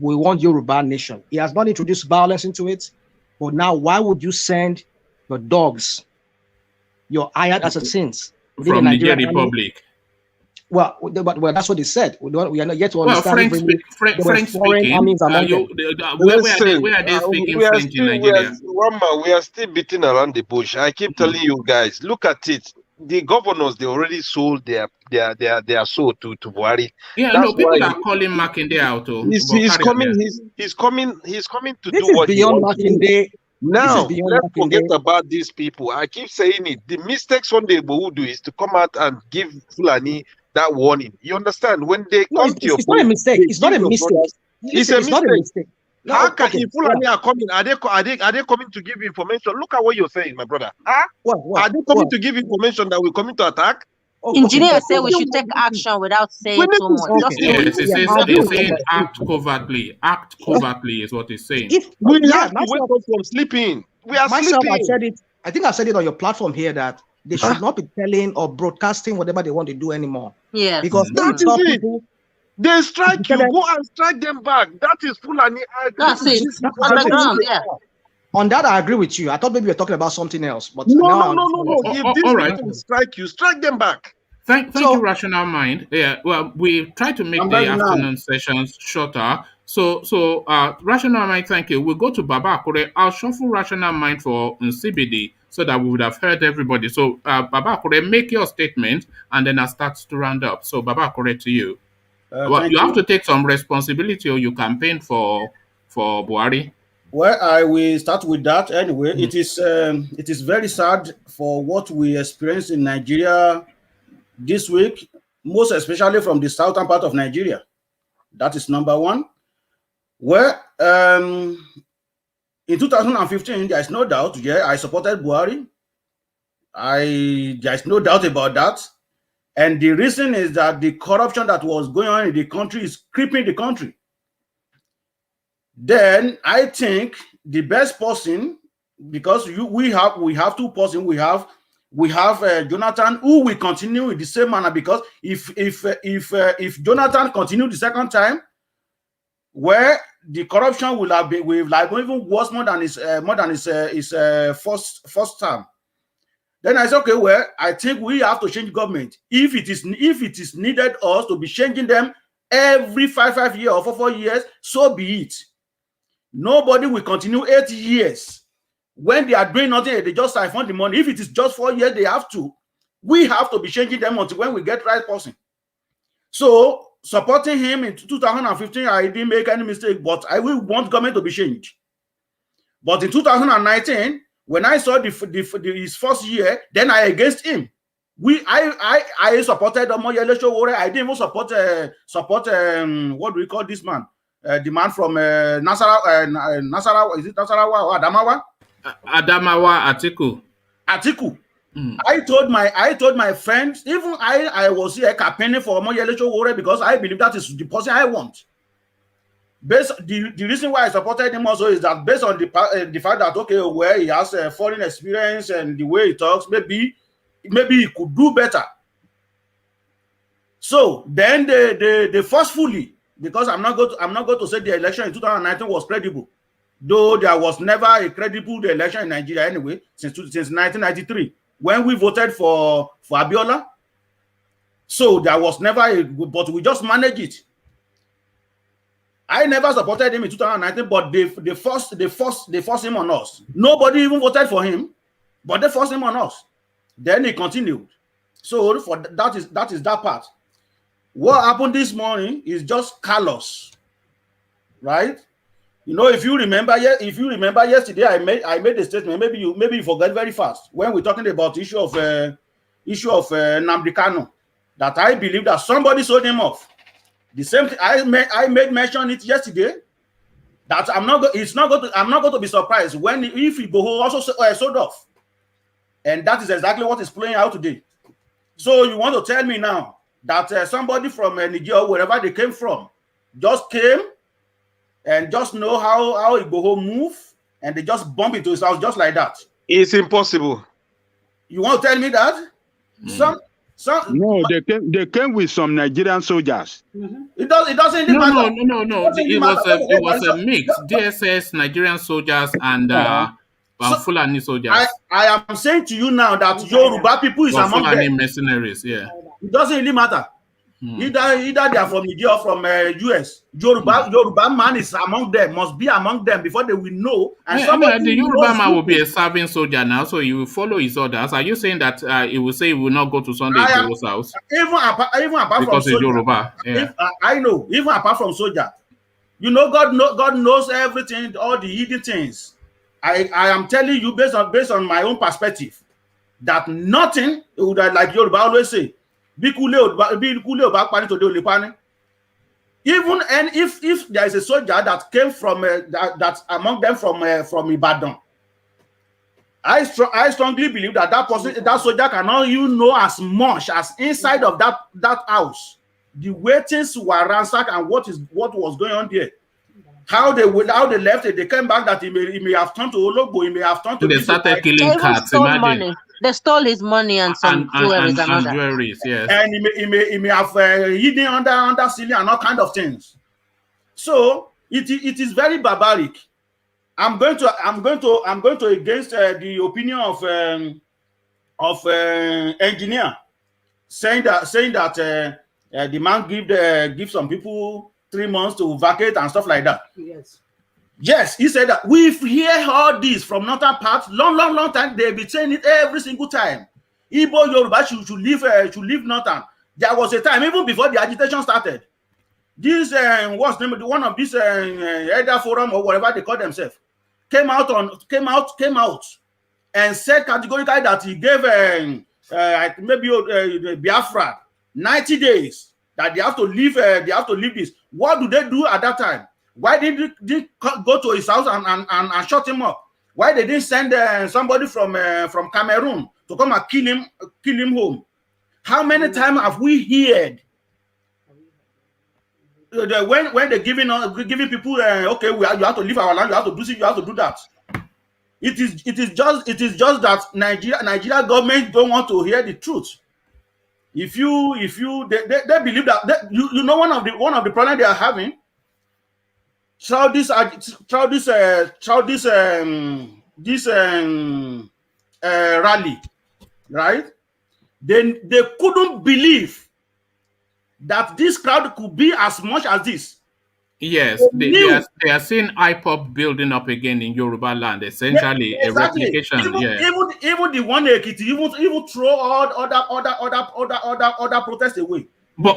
We want Yoruba nation. He has not introduced violence into it, but now why would you send your dogs, your hired assassins within the from Niger Nigerian army? Republic? Well, that's what they said. We are not yet to Well, understand if really there were French foreign speaking. armies among them. Listen, Where are they speaking we are French in still, Nigeria? one man, we are still beating around the bush. I keep telling you guys, look at it. The governors, they already sold their soul to Buhari. Yeah, That's no, why people are calling Makinde out. he's coming. He's coming to This do is what he beyond wants to do. Makinde. This is Now, beyond let's forget Makinde. about these people. I keep saying it. The mistake Sunday Igboho do is to come out and give Fulani that warning. You understand? When they No, come to your it's not a place, mistake. they It's not give a your mistake. brothers. It's a It's not a mistake. mistake. No, How can okay. if Fulani are coming? Are they coming to give information? Look at what you're saying, my brother. Huh? Are they coming to give information that we're coming to attack? Engineer say we should take action without saying too much. Just say Yes, we it's saying act covertly. Act covertly is what it's saying. We have to wake up from sleeping. We are myself, sleeping. I said it. I think I've said it on your platform here that they should not be telling or broadcasting whatever they want to do anymore. Yeah, because that is it. people, they strike you, go and strike them back. That is Fulani. That's it. On the ground, yeah. On that, I agree with you. I thought maybe we were talking about something else, but no. If these people strike you, strike them back. Thank you, Rational Mind. Yeah, well, we try to make the afternoon sessions shorter. So, Rational Mind, thank you. We'll go to Baba Akure. I'll shuffle Rational Mind for CBD so that we would have heard everybody. So, Baba Akure, make your statement, and then I'll start to round up. So, Baba Akure, to you. Well, you have to take some responsibility, or you campaign for Buhari. Well, I will start with that anyway. It is very sad for what we experienced in Nigeria this week, most especially from the southern part of Nigeria. That is number one. Well, in 2015, there is no doubt. Yeah, I supported Buhari. There is no doubt about that. And the reason is that the corruption that was going on in the country is creeping the country. Then I think the best person, because we have two persons, we have Jonathan, who will continue in the same manner. Because if Jonathan continue the second time, where the corruption will have been even worse more than his first term. Then I said, okay, well, I think we have to change government. If it is needed us to be changing them every 5 years or 4 years, so be it. Nobody will continue 8 years when they are doing nothing. They just siphon the money. If it is just 4 years, they have to. We have to be changing them until when we get right person. So supporting him in 2015, I didn't make any mistake, but I will want government to be changed. But in 2019, when I saw his first year, then I against him. I supported Omoyele Sowore. I didn't even support what do we call this man? The man from Nasarawa, is it Nasarawa or Adamawa? Adamawa Atiku. I told my friends, even I was here campaigning for Omoyele Sowore because I believe that is the person I want. The reason why I supported him also is that based on the fact that, okay, where he has a foreign experience and the way he talks, maybe he could do better. So then they forcefully, because I'm not going to say the election in 2019 was credible, though there was never a credible election in Nigeria anyway since 1993 when we voted for Abiola. So there was never but we just managed it. I never supported him in 2019, but they forced him on us. Nobody even voted for him, but they forced him on us. Then he continued. So that is that part. What happened this morning is just callous, right? You know, if you remember yesterday, I made a statement. Maybe you forget very fast when we're talking about the issue of Nnamdi Kanu, that I believe that somebody sold him off. The same thing I made mention it yesterday, that I'm not going to be surprised if Igboho also sold off, and that is exactly what is playing out today. So you want to tell me now that somebody from Niger, wherever they came from, just came and just know how Igboho move, and they just bump into his house just like that? It's impossible. You want to tell me that? So No, they came with some Nigerian soldiers. it doesn't even matter. No. It was a mix. DSS, Nigerian soldiers, and Fulani soldiers. I am saying to you now that Yoruba people is among Fulani them. mercenaries, yeah. It doesn't really matter. Either they are from Nigeria or from US. Yoruba man is among them, must be among them before they will know. And the Yoruba man will be a serving soldier now, so he will follow his orders. Are you saying that he will say he will not go to Sunday Igboho's house? Even apart because from it's Yoruba. Yeah. I know, even apart from soldier, you know, God knows everything, all the hidden things. I am telling you based on my own perspective that nothing would, like Yoruba always say, even and if there is a soldier that came from that among them from Ibadan, I strongly believe that soldier cannot even know as much as inside of that house the way things were ransacked and what was going on there. How they left it, they came back that he may have turned to Ologbo, he may have turned to. They started killing cats. Imagine. Money. They stole his money and some jewelries and all that. Jewelries, yes. And he may have hidden under ceiling and all kind of things. So it is very barbaric. I'm going to against the opinion of engineer saying that the man give some people 3 months to vacate and stuff like that. Yes, he said that we've heard all this from northern parts long time. They've been saying it every single time. Igbo Yoruba should leave northern. There was a time even before the agitation started. This what's the name? One of these elder forum or whatever they call themselves came out and said categorically that he gave maybe Biafra 90 days that they have to leave this. What do they do at that time? Why did they go to his house and shut him up? Why they didn't send somebody from Cameroon to come and kill him home? How many times have we heard when they're giving people okay, you have to leave our land, you have to do this, you have to do that. It is just that Nigeria government don't want to hear the truth. If you they believe that you know one of the problems they are having throughout this rally, right? They couldn't believe that this crowd could be as much as this. Yes, they are seeing IPOP building up again in Yoruba land, essentially a replication. Even the one Ekiti even throw all other protests away. But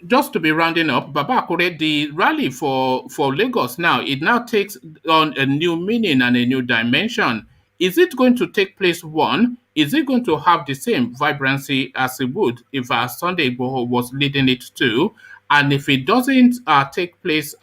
just to be rounding up, Baba Akure, the rally for Lagos now, it now takes on a new meaning and a new dimension. Is it going to take place one? Is it going to have the same vibrancy as it would if Sunday Igboho was leading it to? And if it doesn't take place,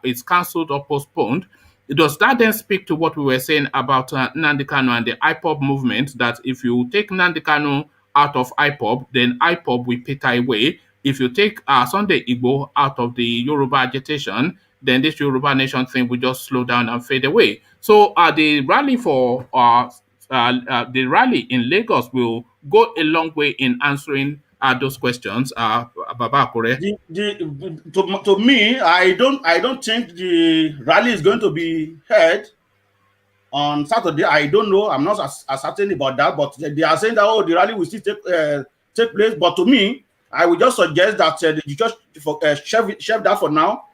it's cancelled or postponed, does that then speak to what we were saying about Nnamdi Kanu and the IPOB movement, that if you take Nnamdi Kanu out of IPOB, then IPOB will peter away? If you take Sunday Igbo out of the Yoruba agitation, then this Yoruba nation thing will just slow down and fade away. So the rally for the rally in Lagos will go a long way in answering those questions, Baba Akure. To me, I don't think the rally is going to be held on Saturday. I don't know. I'm not as certain about that, but they are saying that the rally will still take place. But to me, I would just suggest that the church shelve that for now.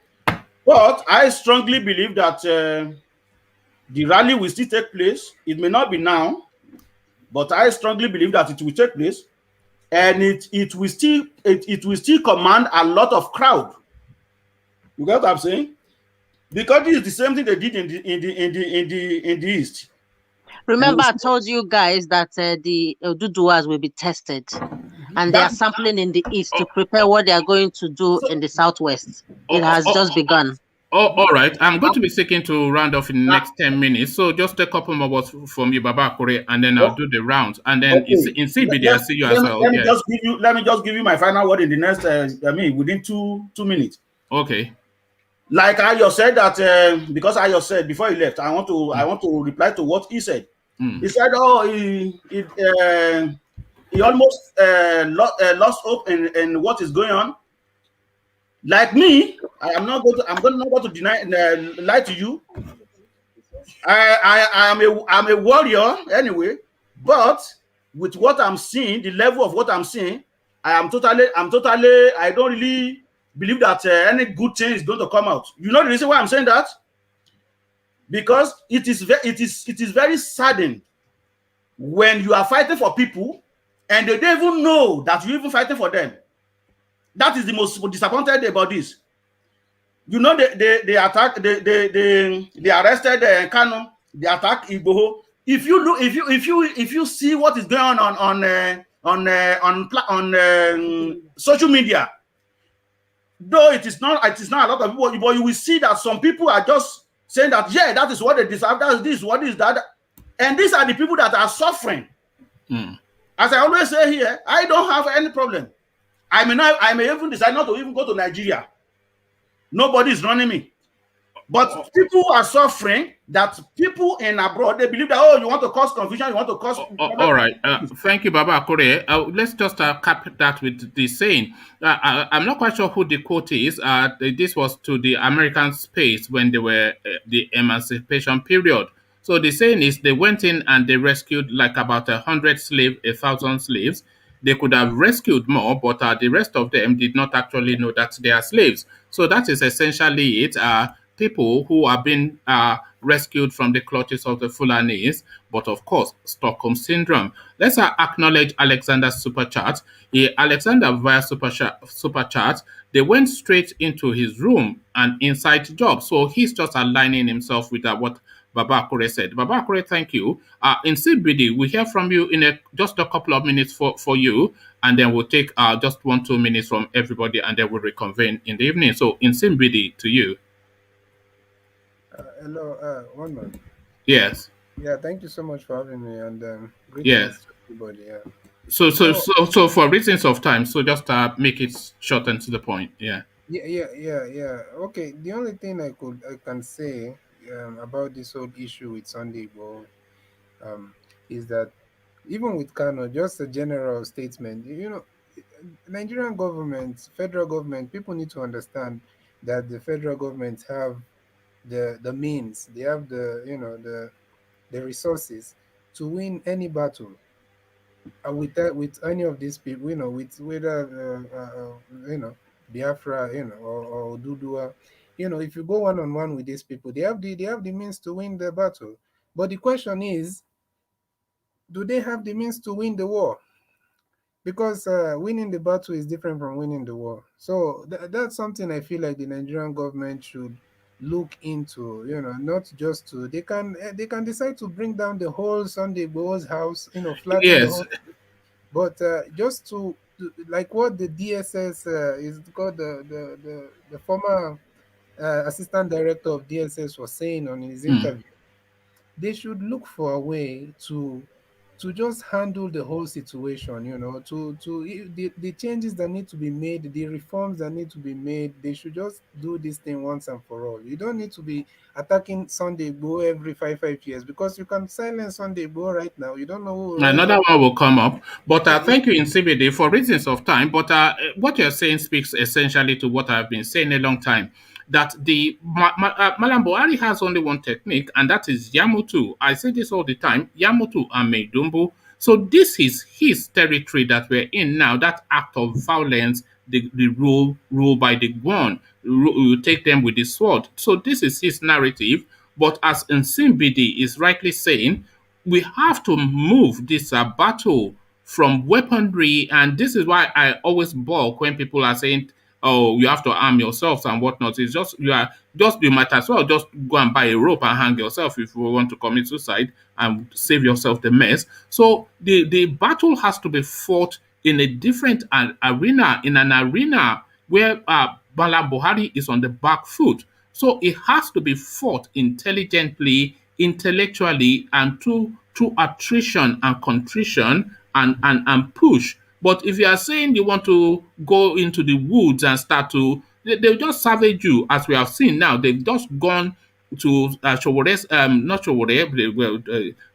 But I strongly believe that the rally will still take place. It may not be now, but I strongly believe that it will take place. And it will still command a lot of crowd. You get what I'm saying? Because this is the same thing they did in the East. Remember, I told you guys that the Oduduwas will be tested, and they are sampling in the East to prepare what they are going to do in the Southwest. It has just begun. All right. I'm going to be seeking to round off in the next 10 minutes. So just a couple more words from you, Baba Akure, and then I'll do the rounds. And then in CBD, I'll see you as well. Let me just give you my final word in the next, within two minutes. Okay. Like I just said that, because I just said before he left, I want to reply to what he said. He said, he almost lost hope in what is going on. Like me, I'm not going to deny lie to you. I'm a warrior anyway, but with what I'm seeing, the level of what I'm seeing, I don't really believe that any good thing is going to come out. You know the reason why I'm saying that? Because it is very saddening when you are fighting for people and they don't even know that you're even fighting for them. That is the most disappointed about this. You know, they attack, they arrested Kanu, they attack Igboho. If you look, if you see what is going on social media, though it is not a lot of people, but you will see that some people are just saying that, yeah, that is what they deserve, that is this, what is that, and these are the people that are suffering. As I always say here, I don't have any problem. I may even decide not to even go to Nigeria. Nobody is running me. But people are suffering, that people in abroad, they believe that, oh, you want to cause confusion, you want to cause... All right. Thank you, Baba Akure. Let's just cap that with the saying. I'm not quite sure who the quote is. This was to the American space when they were the emancipation period. So the saying is they went in and they rescued like about 100 slaves, 1,000 slaves. They could have rescued more, but the rest of them did not actually know that they are slaves. So that is essentially it. People who have been rescued from the clutches of the Fulanis, but of course, Stockholm Syndrome. Let's acknowledge Alexander's super chat. Alexander, via super chat, they went straight into his room, an inside job. So he's just aligning himself with what Baba Akure said. Baba Akure, thank you. In CBD, we hear from you in just a couple of minutes for you, and then we'll take just 1-2 minutes from everybody, and then we'll reconvene in the evening. So in CBD, to you. Hello, one man. Yes. Yeah, thank you so much for having me, and greetings Yes. to everybody. Yeah. So for reasons of time, so just make it short and to the point. Yeah. Yeah. Okay, the only thing I can say about this whole issue with Sunday Igboho, is that even with Kano, just a general statement, Nigerian government, federal government, people need to understand that the federal government have the means, they have the resources to win any battle. With that, with any of these people, with whether Biafra, or Dudua, if you go one on one with these people, they have the means to win the battle. But the question is, do they have the means to win the war? Because winning the battle is different from winning the war. So that's something I feel like the Nigerian government should look into. Not just to they can decide to bring down the whole Sunday Igboho's house, flatten the Yes. whole. But just to like what the DSS is called, the former assistant director of DSS was saying on his interview, they should look for a way to just handle the whole situation, the changes that need to be made, the reforms that need to be made. They should just do this thing once and for all. You don't need to be attacking Sunday Igboho every five years, because you can silence Sunday Igboho right now. You don't know who will rise Another up. one will come up. But Yeah, thank you in CBD for reasons of time. But what you're saying speaks essentially to what I've been saying a long time. That the Mallam Buhari has only one technique, and that is Yamutu. I say this all the time, Yamutu and Meidumbu. So this is his territory that we're in now, that act of violence, the rule by the one. You take them with the sword. So this is his narrative. But as Nsimbidi is rightly saying, we have to move this battle from weaponry, and this is why I always balk when people are saying, "Oh, you have to arm yourselves and whatnot." It's just you might as well just go and buy a rope and hang yourself if you want to commit suicide and save yourself the mess. So the battle has to be fought in a different arena, in an arena where Mallam Buhari is on the back foot. So it has to be fought intelligently, intellectually, and through attrition and contrition and push. But if you are saying you want to go into the woods and start to, they'll just savage you, as we have seen now. They've just gone Showore's, not Showore, well,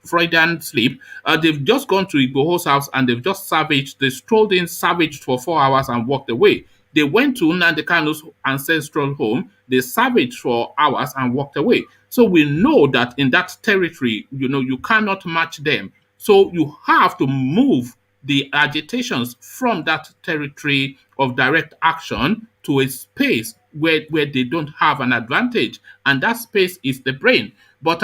Freudian sleep. They've just gone to Igboho's house and they've just savaged. They strolled in, savaged for 4 hours and walked away. They went to Nnamdi Kanu's ancestral home. They savaged for hours and walked away. So we know that in that territory, you cannot match them. So you have to move the agitations from that territory of direct action to a space where they don't have an advantage. And that space is the brain. But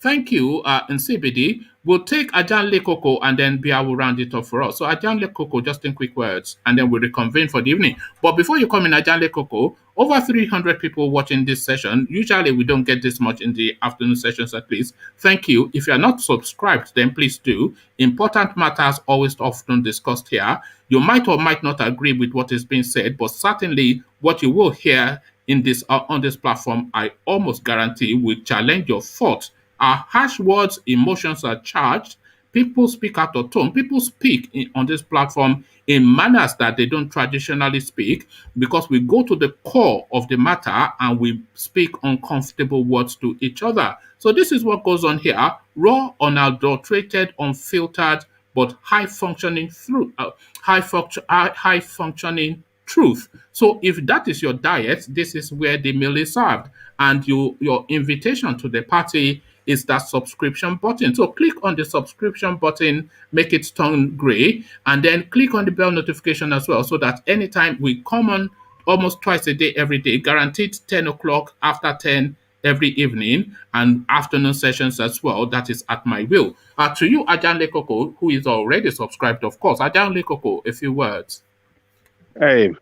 thank you, in CBD. We'll take Ajan Lekoko and then Bia will round it off for us. So Ajan Lekoko, just in quick words, and then we'll reconvene for the evening. But before you come in, Ajan Lekoko, over 300 people watching this session. Usually we don't get this much in the afternoon sessions at least. Thank you. If you are not subscribed, then please do. Important matters always often discussed here. You might or might not agree with what is being said, but certainly what you will hear in this on this platform, I almost guarantee will challenge your thoughts. Our harsh words, emotions are charged. People speak out of tone. People speak on this platform in manners that they don't traditionally speak because we go to the core of the matter and we speak uncomfortable words to each other. So this is what goes on here: raw, unadulterated, unfiltered, but high functioning high functioning truth. So if that is your diet, this is where the meal is served, and your invitation to the party is that subscription button. So click on the subscription button, make it turn gray, and then click on the bell notification as well, so that anytime we come on almost twice a day, every day, guaranteed 10 o'clock, after 10 every evening, and afternoon sessions as well. That is at my will. To you, Ajan Lekoko, who is already subscribed, of course. Ajan Lekoko, a few words. Hey,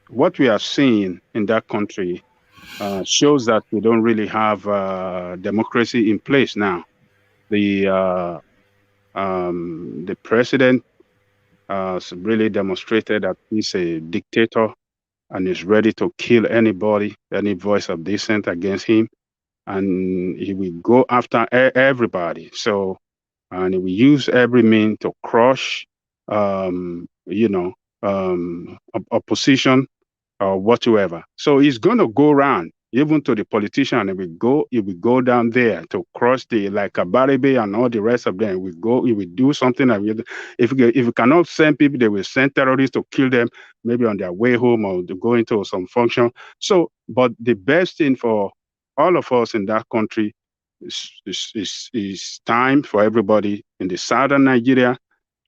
what we are seeing in that country shows that we don't really have democracy in place now. The president has really demonstrated that he's a dictator and is ready to kill anybody, any voice of dissent against him, and he will go after everybody. So, and he will use every means to crush, opposition or whatsoever. So he's going to go around, even to the politician, and he will go down there to cross the, like Abaribe and all the rest of them. He will do something. If you cannot send people, they will send terrorists to kill them, maybe on their way home or to go into some function. So, but the best thing for all of us in that country is time for everybody in the southern Nigeria,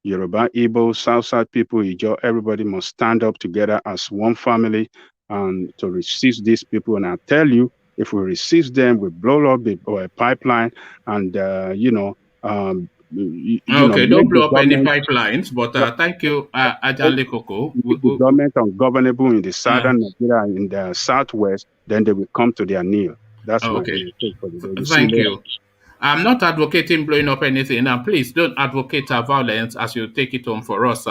Yoruba, Igbo, South people, Ijo, everybody must stand up together as one family and to resist these people. And I tell you, if we resist them, we blow up a pipeline and, Okay, don't blow up any pipelines, but thank you, Ajan Lekoko. The government ungovernable in the southern Nigeria, in the southwest, then they will come to their kneel. That's okay. My for the day. Thank you. I'm not advocating blowing up anything, and please don't advocate violence as you take it home for us,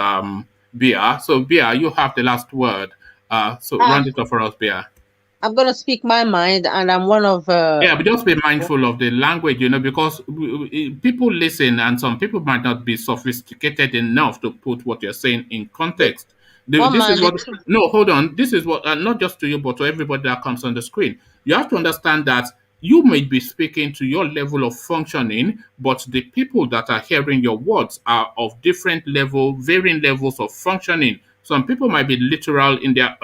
Bia. So, Bia, you have the last word. So round it off for us, Bia. I'm going to speak my mind, and I'm one of... yeah, but just be mindful of the language, because people listen, and some people might not be sophisticated enough to put what you're saying in context. No, hold on. This is what, not just to you, but to everybody that comes on the screen. You have to understand that you may be speaking to your level of functioning, but the people that are hearing your words are of different level, varying levels of functioning. Some people might be literal in their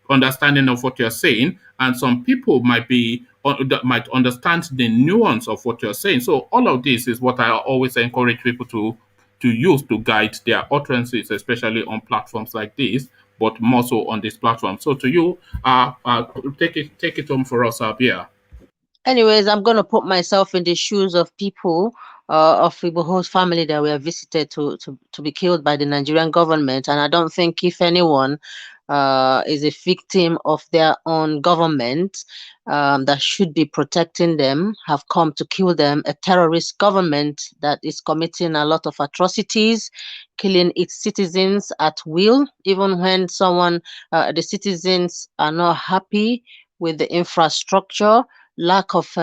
understanding of what you're saying, and some people might might understand the nuance of what you're saying. So all of this is what I always encourage people to use to guide their utterances, especially on platforms like this, but more so on this platform. So to you, take it home for us, Abia. Anyways, I'm going to put myself in the shoes of people of Igboho'S family that were visited to be killed by the Nigerian government. And I don't think if anyone is a victim of their own government that should be protecting them, have come to kill them. A terrorist government that is committing a lot of atrocities, killing its citizens at will, even when the citizens are not happy with the infrastructure, lack of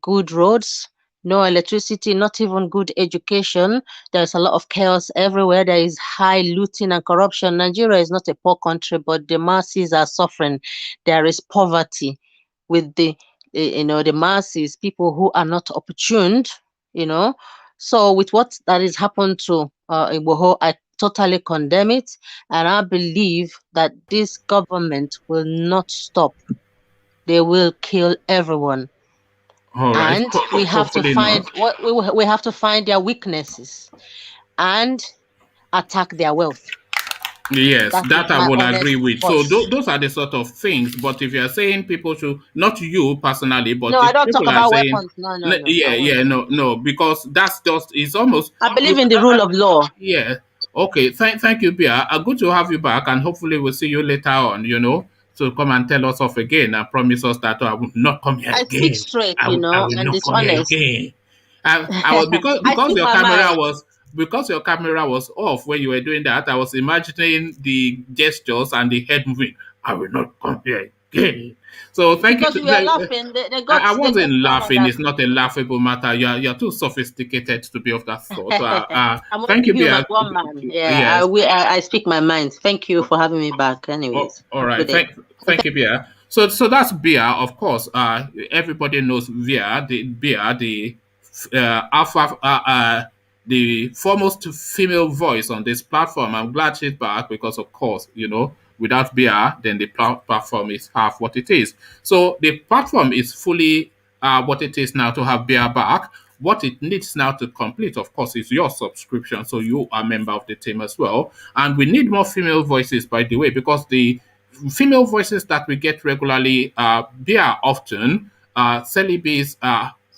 good roads, no electricity, not even good education. There's a lot of chaos everywhere. There is high looting and corruption. Nigeria is not a poor country, but the masses are suffering. There is poverty with the the masses, people who are not opportuned, you know. So with what that has happened to Igboho, I totally condemn it, and I believe that this government will not stop. They will kill everyone, All right. and we have to Hopefully find not. what we have to find their weaknesses and attack their wealth. Yes, That is that I my will honest agree with. So thoughts. those are the sort of things. But if you're saying people should, not you personally, but No, I if don't talk people are about saying, weapons. No, no, no. I Yeah, won't. yeah, no, no, because that's just, it's almost, I believe you, in the rule of law. yeah. Okay, thank you, Pia. Good to have you back, and hopefully we'll see you later on, to come and tell us off again and promise us that, I will not come here I speak again. straight, I will and not come here dishonest. again. I was, I speak my mind. because your camera was off when you were doing that. I was imagining the gestures and the head moving. I will not come here again. So thank you. Because we are laughing. I They got wasn't tired of laughing. that. It's not a laughable matter. You're too sophisticated to be of that sort. I'm Thank only you, human, Bia. one man. Yeah, Yes. I speak my mind. Thank you for having me back. Oh, Anyways, all have a right. good day. Thank you, Bia. So that's Bia, of course. Everybody knows Bia, alpha, the foremost female voice on this platform. I'm glad she's back because, of course, without Bia, then the platform is half what it is. So the platform is fully what it is now to have Bia back. What it needs now to complete, of course, is your subscription. So you are a member of the team as well. And we need more female voices, by the way, because the female voices that we get regularly Bia often, Celibes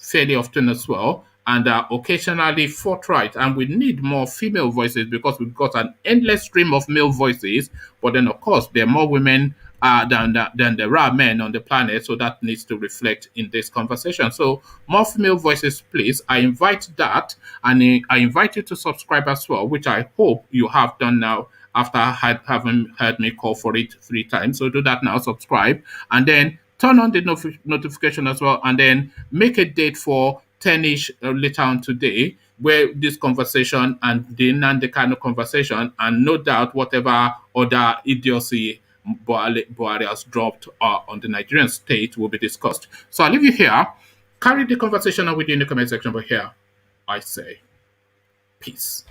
fairly often as well, and occasionally forthright. And we need more female voices because we've got an endless stream of male voices. But then, of course, there are more women than there are men on the planet. So that needs to reflect in this conversation. So more female voices, please. I invite that, and I invite you to subscribe as well, which I hope you have done now after having heard me call for it 3 times. So do that now, subscribe, and then turn on the notification as well, and then make a date for 10ish later on today, where this conversation and the kind of conversation, and no doubt whatever other idiocy Buhari has dropped on the Nigerian state will be discussed. So I'll leave you here. Carry the conversation on with you in the comment section, but here I say peace.